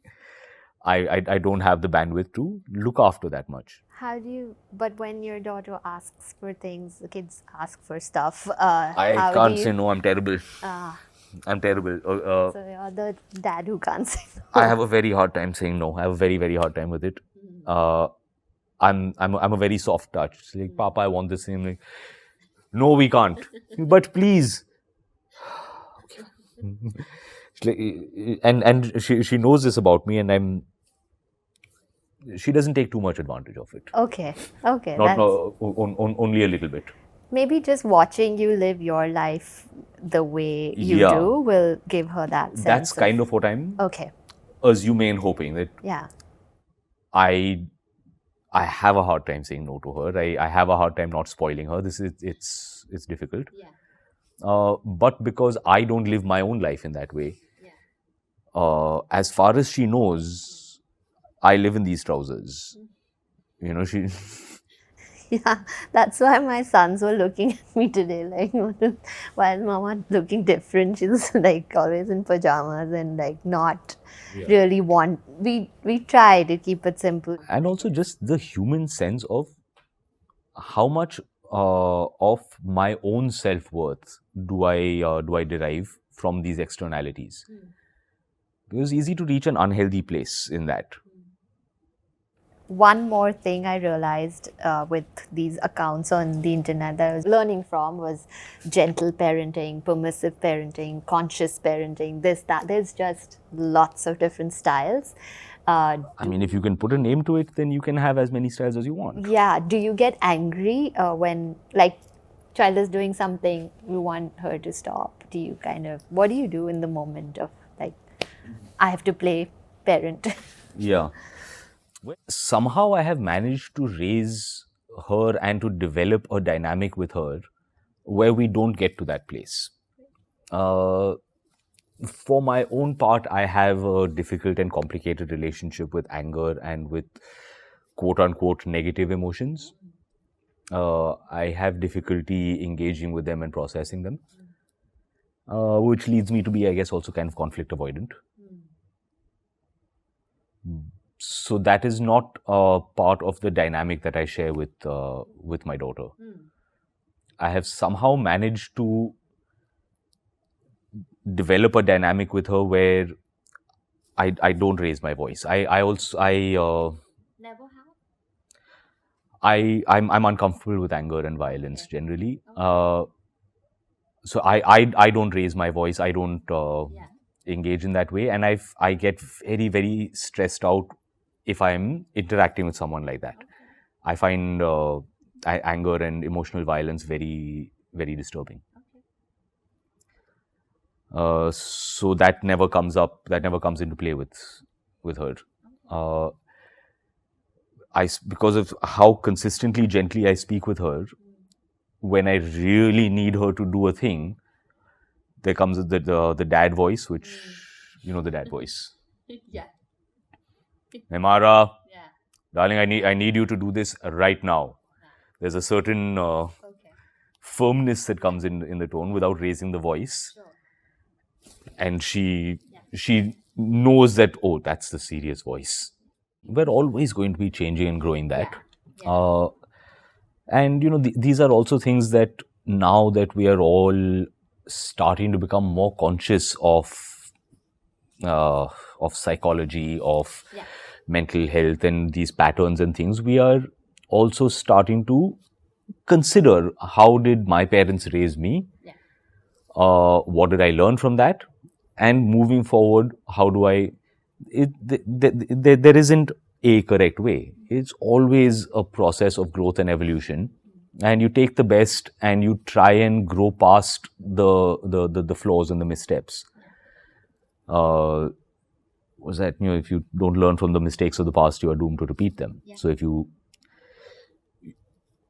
I don't have the bandwidth to look after that much. How do you, but when your daughter asks for things, the kids ask for stuff, I how can't do you, say no. I'm terrible. I'm terrible. so you're the dad who can't say no. I have a very hard time saying no. I have a very, very hard time with it. I'm a very soft touch. It's like, Papa, I want this thing. I'm like, no, we can't. But please. And she knows this about me, and she doesn't take too much advantage of it. Okay, okay. Not only a little bit. Maybe just watching you live your life the way you Yeah. do will give her that sense. That's kind of what I'm Okay, assuming and hoping, that yeah. I have a hard time saying no to her. I have a hard time not spoiling her. It's difficult. Yeah. But because I don't live my own life in that way, as far as she knows, I live in these trousers. You know, she. Yeah, that's why my sons were looking at me today, like, why is Mama looking different? She's like always in pajamas and like not really want. We try to keep it simple. And also just the human sense of how much of my own self-worth do I derive from these externalities. It was easy to reach an unhealthy place in that. One more thing I realized with these accounts on the internet that I was learning from was gentle parenting, permissive parenting, conscious parenting, this, that. There's just lots of different styles. I mean, if you can put a name to it, then you can have as many styles as you want. Yeah. Do you get angry when, like, child is doing something, you want her to stop? Do you kind of, what do you do in the moment of, like, I have to play parent? Yeah. Somehow I have managed to raise her and to develop a dynamic with her where we don't get to that place. For my own part, I have a difficult and complicated relationship with anger and with quote-unquote negative emotions. I have difficulty engaging with them and processing them, which leads me to be, I guess, also kind of conflict avoidant. So that is not part of the dynamic that I share with my daughter. I have somehow managed to develop a dynamic with her where I don't raise my voice. I'm uncomfortable with anger and violence generally. So I don't raise my voice. I don't engage in that way, and I get very, very stressed out if I'm interacting with someone like that. I find anger and emotional violence very, very disturbing. So that never comes up. That never comes into play with her. Because of how consistently gently I speak with her, when I really need her to do a thing, there comes the dad voice, which you know, the dad voice. Yeah. Hey, Mara, Yeah. darling, I need you to do this right now. There's a certain Okay. firmness that comes in the tone without raising the voice. Sure. And she knows that, oh, that's the serious voice. We're always going to be changing and growing that. Yeah. And you know, these are also things that now that we are all starting to become more conscious of psychology, of mental health and these patterns and things, we are also starting to consider, how did my parents raise me? Yeah. What did I learn from that? And moving forward, how do I... There isn't a correct way. It's always a process of growth and evolution. And you take the best and you try and grow past the flaws and the missteps. Was that, you know, if you don't learn from the mistakes of the past, you are doomed to repeat them. Yeah. So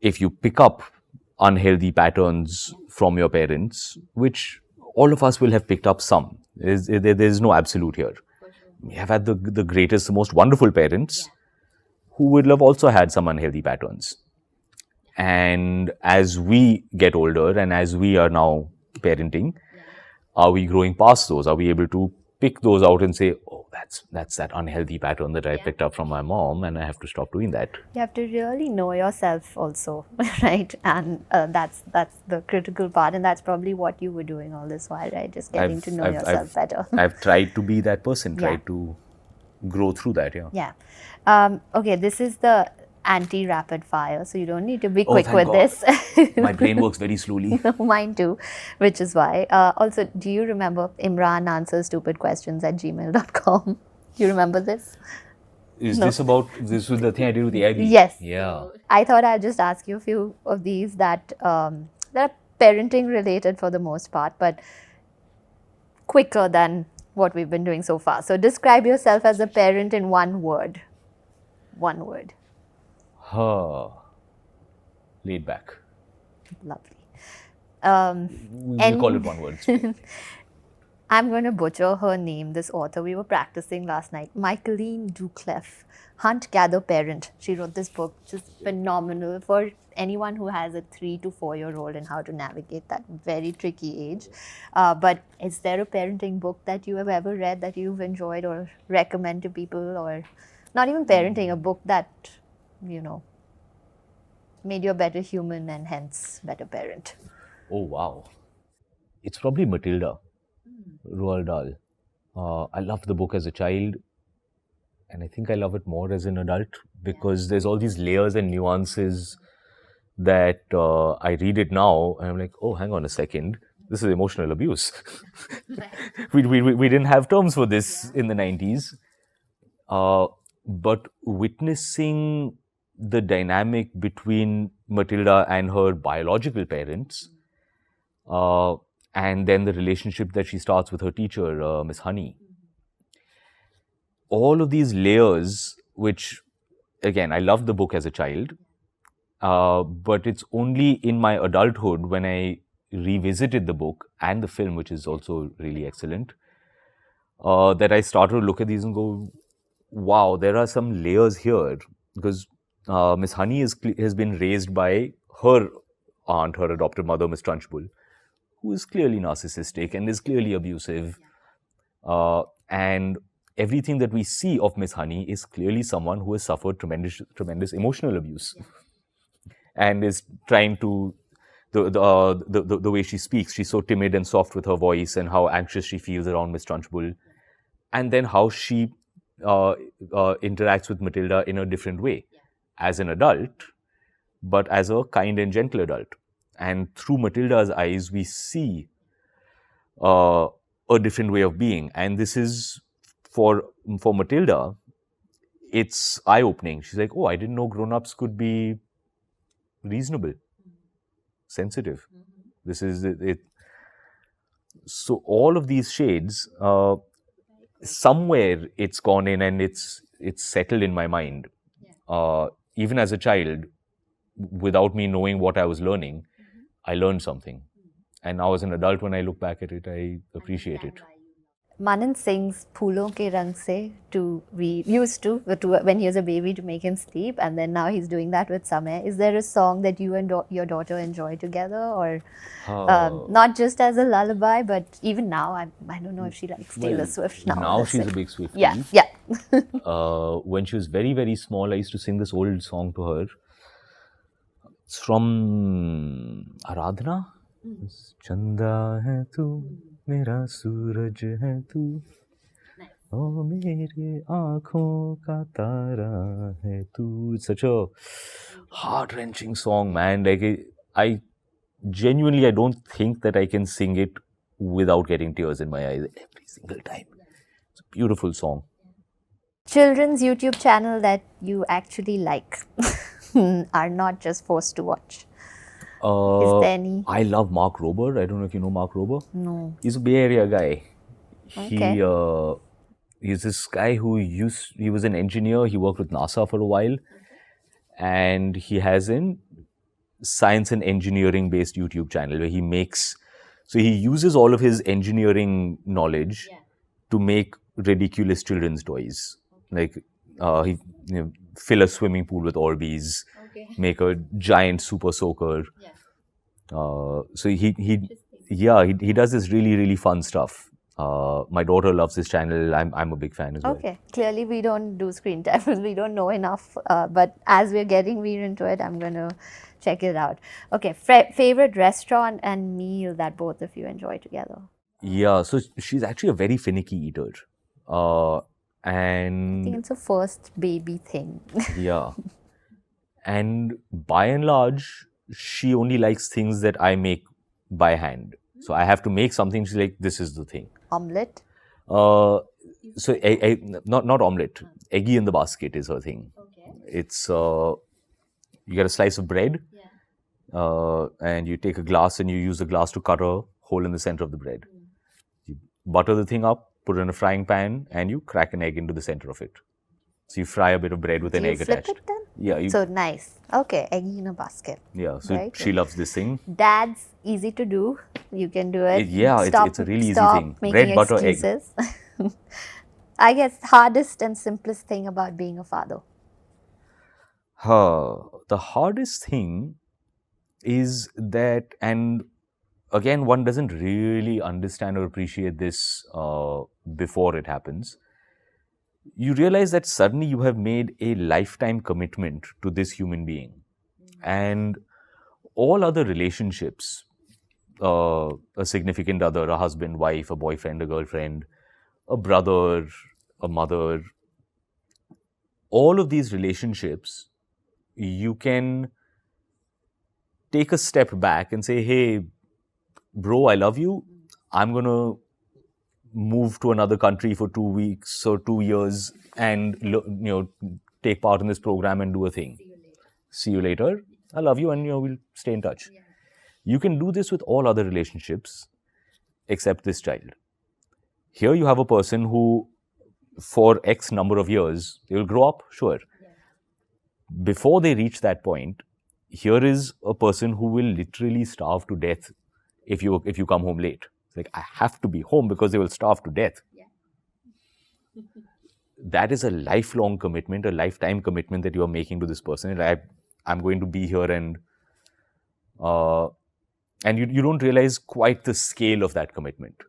if you pick up unhealthy patterns from your parents, which all of us will have picked up some. There's no absolute here. We have had the greatest, the most wonderful parents who would have also had some unhealthy patterns. And as we get older and as we are now parenting, are we growing past those? Are we able to pick those out and say, oh, that's that unhealthy pattern that I picked up from my mom and I have to stop doing that? You have to really know yourself also, right? And that's the critical part, and that's probably what you were doing all this while, right? Just getting to know yourself better. I've tried to be that person, Yeah. tried to grow through that, yeah. Yeah. Okay, this is the anti-rapid fire, so you don't need to be quick thank with God. this. My brain works very slowly. Mine too, which is why. Also, do you remember Imran answers stupid questions at gmail.com? Do you remember this? Is this about, this was the thing I did with the AIB? Yes. Yeah. I thought I'd just ask you a few of these that are parenting related for the most part, but quicker than what we've been doing so far. So describe yourself as a parent in one word. One word. Laid back. Lovely. We'll call it one word. I'm going to butcher her name, this author. We were practicing last night. Michaeline Duclef, Hunt Gather Parent. She wrote this book, just phenomenal for anyone who has a 3 to 4 year old and how to navigate that very tricky age. But is there a parenting book that you have ever read that you've enjoyed or recommend to people, or not even parenting, a book that, you know, made you a better human and hence better parent? Oh, wow. It's probably Matilda, Roald Dahl. I loved the book as a child, and I think I love it more as an adult because there's all these layers and nuances that I read it now and I'm like, oh, hang on a second, this is emotional abuse. we didn't have terms for this in the 90s. But witnessing the dynamic between Matilda and her biological parents, and then the relationship that she starts with her teacher, Miss Honey. All of these layers, which, again, I loved the book as a child, but it's only in my adulthood when I revisited the book and the film, which is also really excellent, that I started to look at these and go, wow, there are some layers here. Because Miss Honey has been raised by her aunt, her adopted mother, Miss Trunchbull, who is clearly narcissistic and is clearly abusive. And everything that we see of Miss Honey is clearly someone who has suffered tremendous emotional abuse and is trying to, the way she speaks, she's so timid and soft with her voice and how anxious she feels around Miss Trunchbull. And then how she interacts with Matilda in a different way as an adult, but as a kind and gentle adult. And through Matilda's eyes, we see a different way of being. And this is, for Matilda, it's eye-opening. She's like, oh, I didn't know grown-ups could be reasonable, sensitive. This is it. So all of these shades, somewhere it's gone in and it's settled in my mind. Even as a child, without me knowing what I was learning, I learned something. And now as an adult, when I look back at it, I appreciate it. Manan sings Phoolon ke Rang Se we used to when he was a baby to make him sleep, and then now he's doing that with Samay. Is there a song that you and your daughter enjoy together, or not just as a lullaby, but even now? I don't know if she likes Taylor Swift now. Now she's a big Swiftie. Yeah. When she was very, very small, I used to sing this old song to her. It's from Aradhana. Chanda hai tu, mera suraj hai tu, oh mere aankhon ka tara hai tu. It's such a heart-wrenching song, man. Like, I genuinely, I don't think that I can sing it without getting tears in my eyes every single time. It's a beautiful song. Children's YouTube channel that you actually like, are not just forced to watch. Is there any? I love Mark Rober. I don't know if you know Mark Rober. No. He's a Bay Area guy. Okay. He's this guy who he was an engineer. He worked with NASA for a while. And he has an science and engineering based YouTube channel where he uses all of his engineering knowledge to make ridiculous children's toys. Like he fill a swimming pool with Orbeez, make a giant super soaker. So he does this really really fun stuff. My daughter loves this channel. I'm a big fan as well. Okay, clearly we don't do screen time. We don't know enough. But as we're getting more into it, I'm going to check it out. Okay, favorite restaurant and meal that both of you enjoy together? Yeah, so she's actually a very finicky eater. I And think it's a first baby thing. yeah. And by and large, she only likes things that I make by hand. So I have to make something. She's like, this is the thing. Omelette? So not omelette. Eggy in the basket is her thing. It's you get a slice of bread, and you take a glass and you use the glass to cut a hole in the center of the bread. You butter the thing up, put it in a frying pan, and you crack an egg into the center of it. So you fry a bit of bread with an egg flip attached. it then? Yeah. So nice. Okay, eggy in a basket. Yeah, so Right. she loves this thing. Dad's easy to do. You can do it. It's a really easy thing. Making Bread, butter, egg. excuses. I guess hardest and simplest thing about being a father. The hardest thing is that, and again, one doesn't really understand or appreciate this before it happens. You realize that suddenly you have made a lifetime commitment to this human being. And all other relationships, a significant other, a husband, wife, a boyfriend, a girlfriend, a brother, a mother, all of these relationships, you can take a step back and say, hey, bro, I love you. I'm going to move to another country for 2 weeks or 2 years and take part in this program and do a thing. See you later. I love you, and we'll stay in touch. You can do this with all other relationships except this child. Here you have a person who, for X number of years, they will grow up, sure. Before they reach that point, here is a person who will literally starve to death if you come home late. It's like, I have to be home because they will starve to death. That is a lifelong commitment, a lifetime commitment that you are making to this person. And I'm going to be here, and you don't realize quite the scale of that commitment.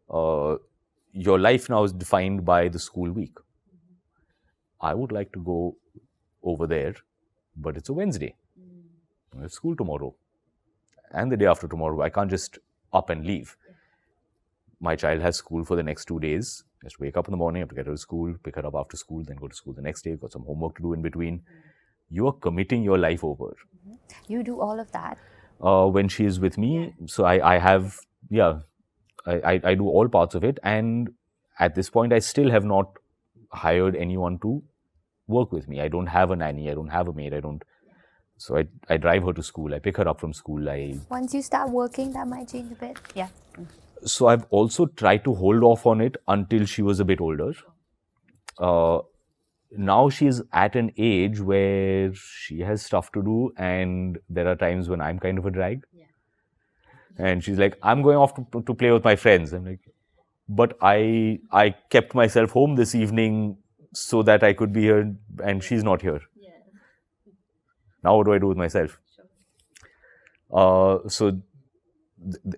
Your life now is defined by the school week. I would like to go over there, but it's a Wednesday. It's school tomorrow and the day after tomorrow. I can't just up and leave. My child has school for the next 2 days. Just wake up in the morning, have to get her to school, pick her up after school, then go to school the next day, got some homework to do in between. You are committing your life over. You do all of that? When she is with me, so I have, I do all parts of it. And at this point, I still have not hired anyone to work with me. I don't have a nanny. I don't have a maid. So I drive her to school. I pick her up from school. Once you start working, that might change a bit. Yeah. So I've also tried to hold off on it until she was a bit older. Now she's at an age where she has stuff to do, and there are times when I'm kind of a drag. And she's like, I'm going off to play with my friends. I'm like, but I kept myself home this evening so that I could be here, and she's not here. Now what do I do with myself? So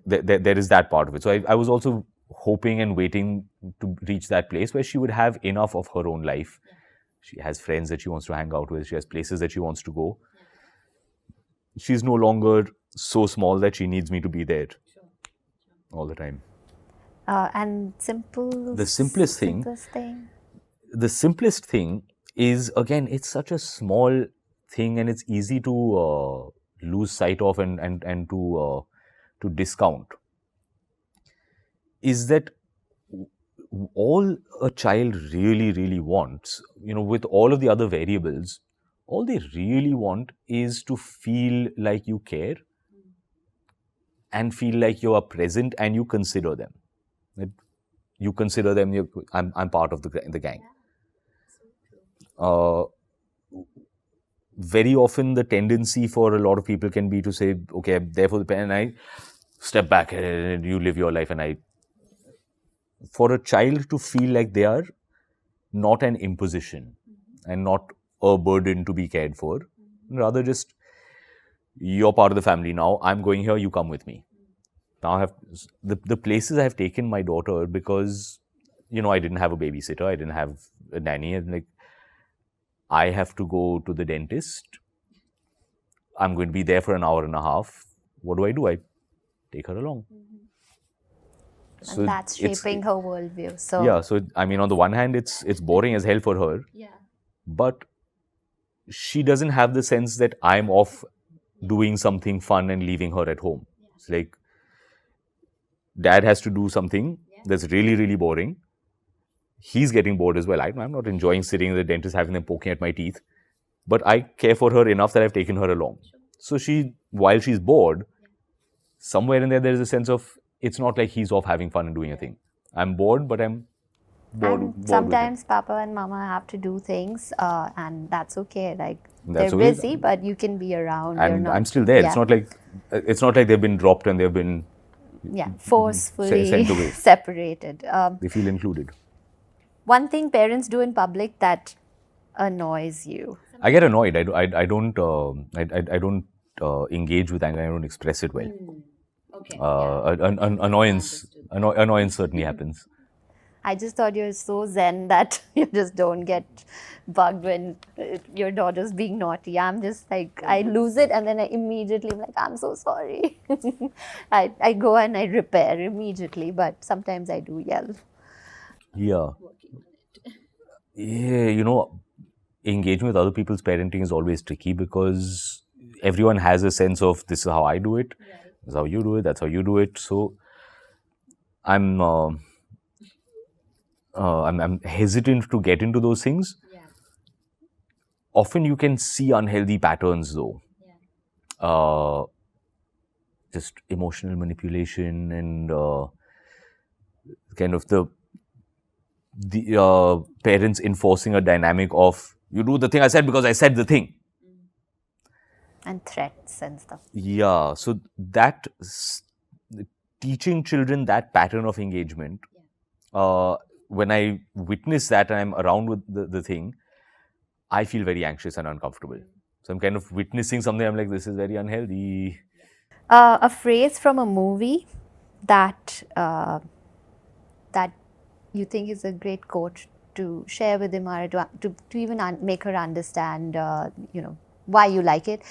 there is that part of it. So I was also hoping and waiting to reach that place where she would have enough of her own life. She has friends that she wants to hang out with. She has places that she wants to go. She's no longer so small that she needs me to be there all the time. And the simplest thing is, again, it's such a small thing, and it's easy to lose sight of and to discount, is that all a child really, really wants, with all of the other variables, all they really want is to feel like you care and feel like you are present and you consider them. You consider them, I'm part of the gang. very often the tendency for a lot of people can be to say, okay, I'm there for the parent, and I step back and you live your life. And for a child to feel like they are not an imposition and not a burden to be cared for, rather just you're part of the family now. I'm going here, you come with me. Now I have the places I have taken my daughter because, I didn't have a babysitter, I didn't have a nanny, and like I have to go to the dentist. I'm going to be there for an hour and a half. What do? I take her along. And So that's shaping her worldview. So yeah. So I mean, on the one hand, it's boring as hell for her. Yeah. But she doesn't have the sense that I'm off doing something fun and leaving her at home. It's like dad has to do something that's really, really boring. He's getting bored as well. I'm not enjoying sitting in the dentist, having them poking at my teeth. But I care for her enough that I've taken her along. So while she's bored, somewhere in there is a sense of, it's not like he's off having fun and doing a thing. I'm bored, but I'm bored. and sometimes Papa and Mama have to do things, and that's okay. Like That's they're okay. busy, but you can be around. And I'm still there. Yeah. It's not like they've been dropped and they've been Forcefully sent away. separated. They feel included. One thing parents do in public that annoys you. I get annoyed. I don't engage with anger. I don't express it well. Okay. Annoyance certainly happens. I just thought you're so zen that you just don't get bugged when your daughter's being naughty. I'm just like, I lose it and then I immediately am like, I'm so sorry. I go and I repair immediately, but sometimes I do yell. Yeah. Yeah, engaging with other people's parenting is always tricky because everyone has a sense of this is how I do it, this is how you do it, that's how you do it. So I'm hesitant to get into those things. Yeah. Often you can see unhealthy patterns though. Yeah. Just emotional manipulation and kind of the parents enforcing a dynamic of you do the thing I said because I said the thing. And threats and stuff. Yeah, so that teaching children that pattern of engagement, when I witness that and I'm around with the thing, I feel very anxious and uncomfortable. So I'm kind of witnessing something, I'm like, this is very unhealthy. A phrase from a movie that you think is a great quote to share with him or to even make her understand, why you like it.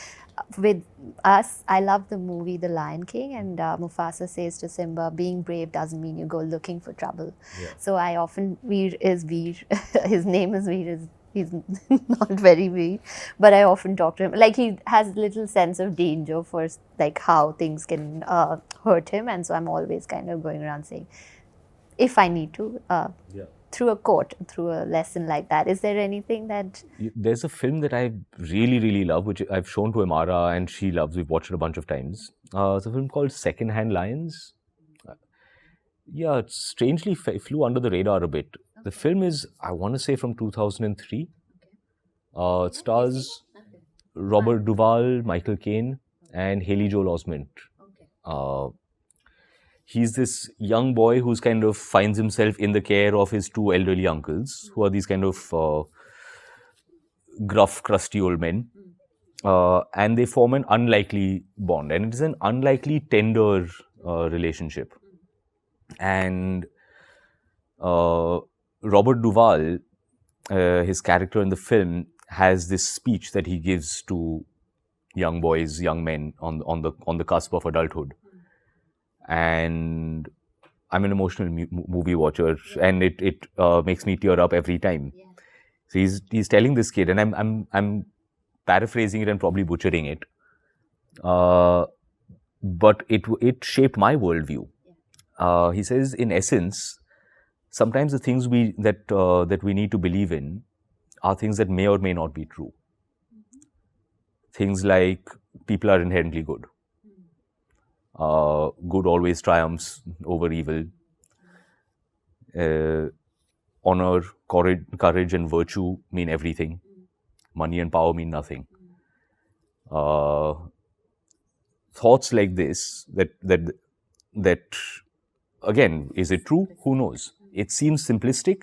With us, I love the movie The Lion King, and Mufasa says to Simba, being brave doesn't mean you go looking for trouble. Yeah. So I often, Veer is Veer, his name is Veer, he's not very Veer, but I often talk to him, like he has little sense of danger for like how things can hurt him, and so I'm always kind of going around saying, if I need to, through a quote, through a lesson like that. Is there anything that... There's a film that I really, really love, which I've shown to Amara and she loves. We've watched it a bunch of times. It's a film called Secondhand Lions. Yeah, it strangely flew under the radar a bit. The film is, I want to say, from 2003. It stars Robert Duvall, Michael Caine, and Haley Joel Osment. He's this young boy who's kind of finds himself in the care of his two elderly uncles, who are these kind of gruff, crusty old men. And they form an unlikely bond. And it is an unlikely, tender relationship. And Robert Duvall, his character in the film, has this speech that he gives to young boys, young men on the cusp of adulthood. And I'm an emotional movie watcher, and it makes me tear up every time. So he's telling this kid, and I'm paraphrasing it and probably butchering it, but it shaped my worldview. He says, in essence, sometimes the things that we need to believe in are things that may or may not be true. Things like people are inherently good. Good always triumphs over evil. Honor, courage and virtue mean everything. Money and power mean nothing. uh, thoughts like this, that again, is it true? Who knows? It seems simplistic,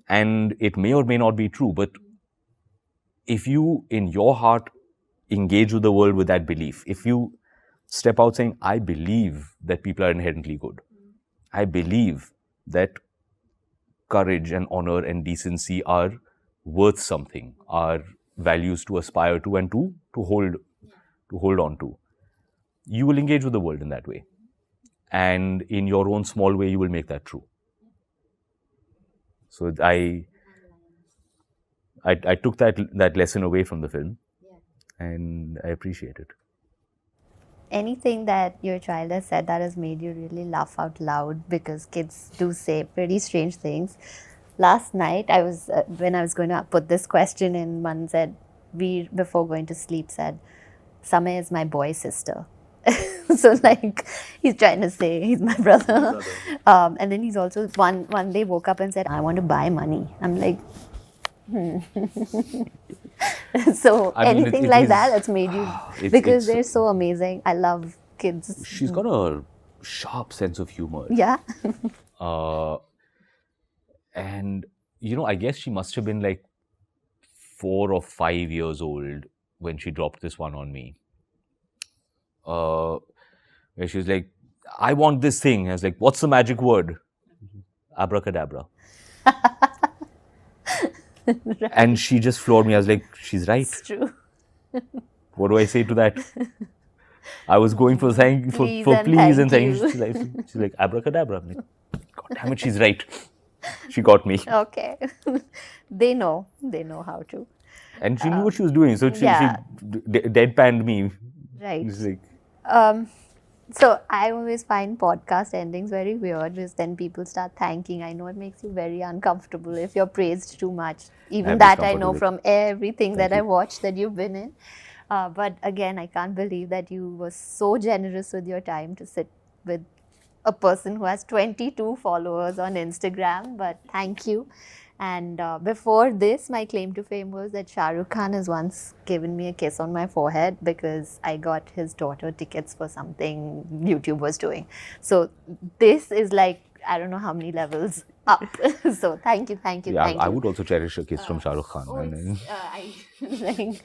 and it may or may not be true. But if you, in your heart, engage with the world with that belief, if you step out saying, I believe that people are inherently good, I believe that courage and honor and decency are worth something, are values to aspire to and to hold on to, you will engage with the world in that way, and in your own small way you will make that true. So I took that lesson away from the film, and I appreciate it. Anything that your child has said that has made you really laugh out loud, because kids do say pretty strange things. Last night, when I was going to put this question in, Man said, before going to sleep, said, Samay is my boy sister. So like, he's trying to say he's my brother. And then he's also, one day woke up and said, I want to buy money. I'm like, So I mean, anything it like is- that that's made you, it's- because it's- they're so amazing. I love kids. She's got a sharp sense of humor. Yeah. And, I guess she must have been like 4 or 5 years old when she dropped this one on me. Where she was like, I want this thing. I was like, what's the magic word? Abracadabra. And she just floored me. I was like, she's right. It's true. What do I say to that? I was going for Please and please and thank thank you. She's like, abracadabra. I'm like, God damn it, she's right. She got me. Okay. They know how to. And she knew what she was doing. So she yeah. deadpanned me. Right. She's like, So I always find podcast endings very weird, because then people start thanking. I know it makes you very uncomfortable if you're praised too much. Even I'm that I discomforted know with from everything that you. I watched that you've been in. But again, I can't believe that you were so generous with your time to sit with a person who has 22 followers on Instagram. But thank you. And before this, my claim to fame was that Shah Rukh Khan has once given me a kiss on my forehead because I got his daughter tickets for something YouTube was doing. So this is like, I don't know how many levels up. So thank you. yeah, thank I you. would also cherish a kiss from Shah Rukh Khan. And then-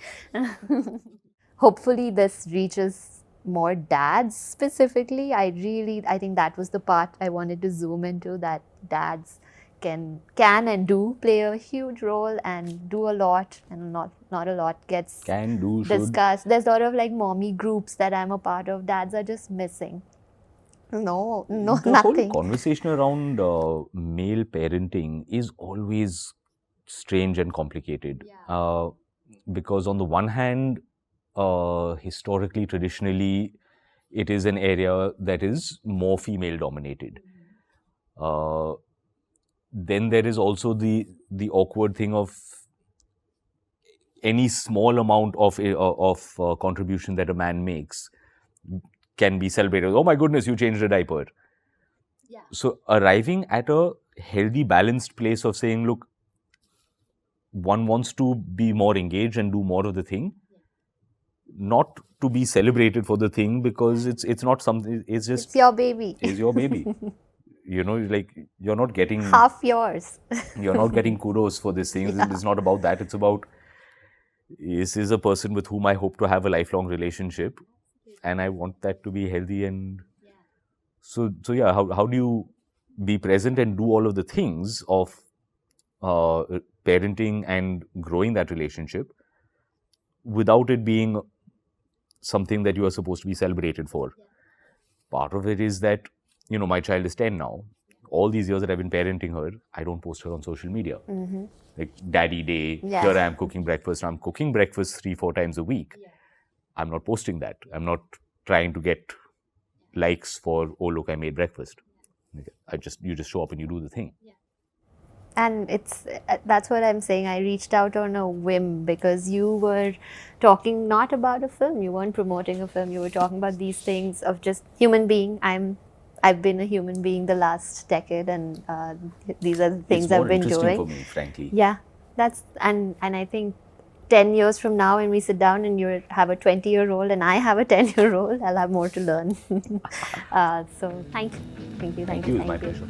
Hopefully this reaches more dads specifically. I think that was the part I wanted to zoom into, that dads can and do play a huge role and do a lot, and not a lot gets Can do, should. discussed. There's a lot of like mommy groups that I'm a part of. Dads are just missing. No, The nothing. whole conversation around male parenting is always strange and complicated. Because on the one hand, historically, traditionally, it is an area that is more female dominated. Then there is also the awkward thing of any small amount of contribution that a man makes can be celebrated. Oh my goodness, you changed a diaper. So arriving at a healthy, balanced place of saying, look, one wants to be more engaged and do more of the thing, not to be celebrated for the thing, because it's not something. It's just It's your baby. is your baby. Like you're not getting Half yours. you're not getting kudos for this thing. It's not about that. It's about, this is a person with whom I hope to have a lifelong relationship, and I want that to be healthy. And so yeah, how do you be present and do all of the things of parenting and growing that relationship without it being something that you are supposed to be celebrated for? Part of it is that, my child is 10 now. All these years that I've been parenting her, I don't post her on social media. Like daddy day, Yeah. here I am cooking breakfast. I'm cooking breakfast 3-4 times a week. I'm not posting that. I'm not trying to get likes for, oh look, I made breakfast. You just show up and you do the thing. And that's what I'm saying. I reached out on a whim because you were talking not about a film. You weren't promoting a film. You were talking about these things of just human being. I've been a human being the last decade, and these are the things It's more I've been interesting doing. for me, frankly. Yeah, and I think 10 years from now when we sit down and you have a 20-year-old and I have a 10-year-old, I'll have more to learn. So thank you. Thank you. It's my pleasure.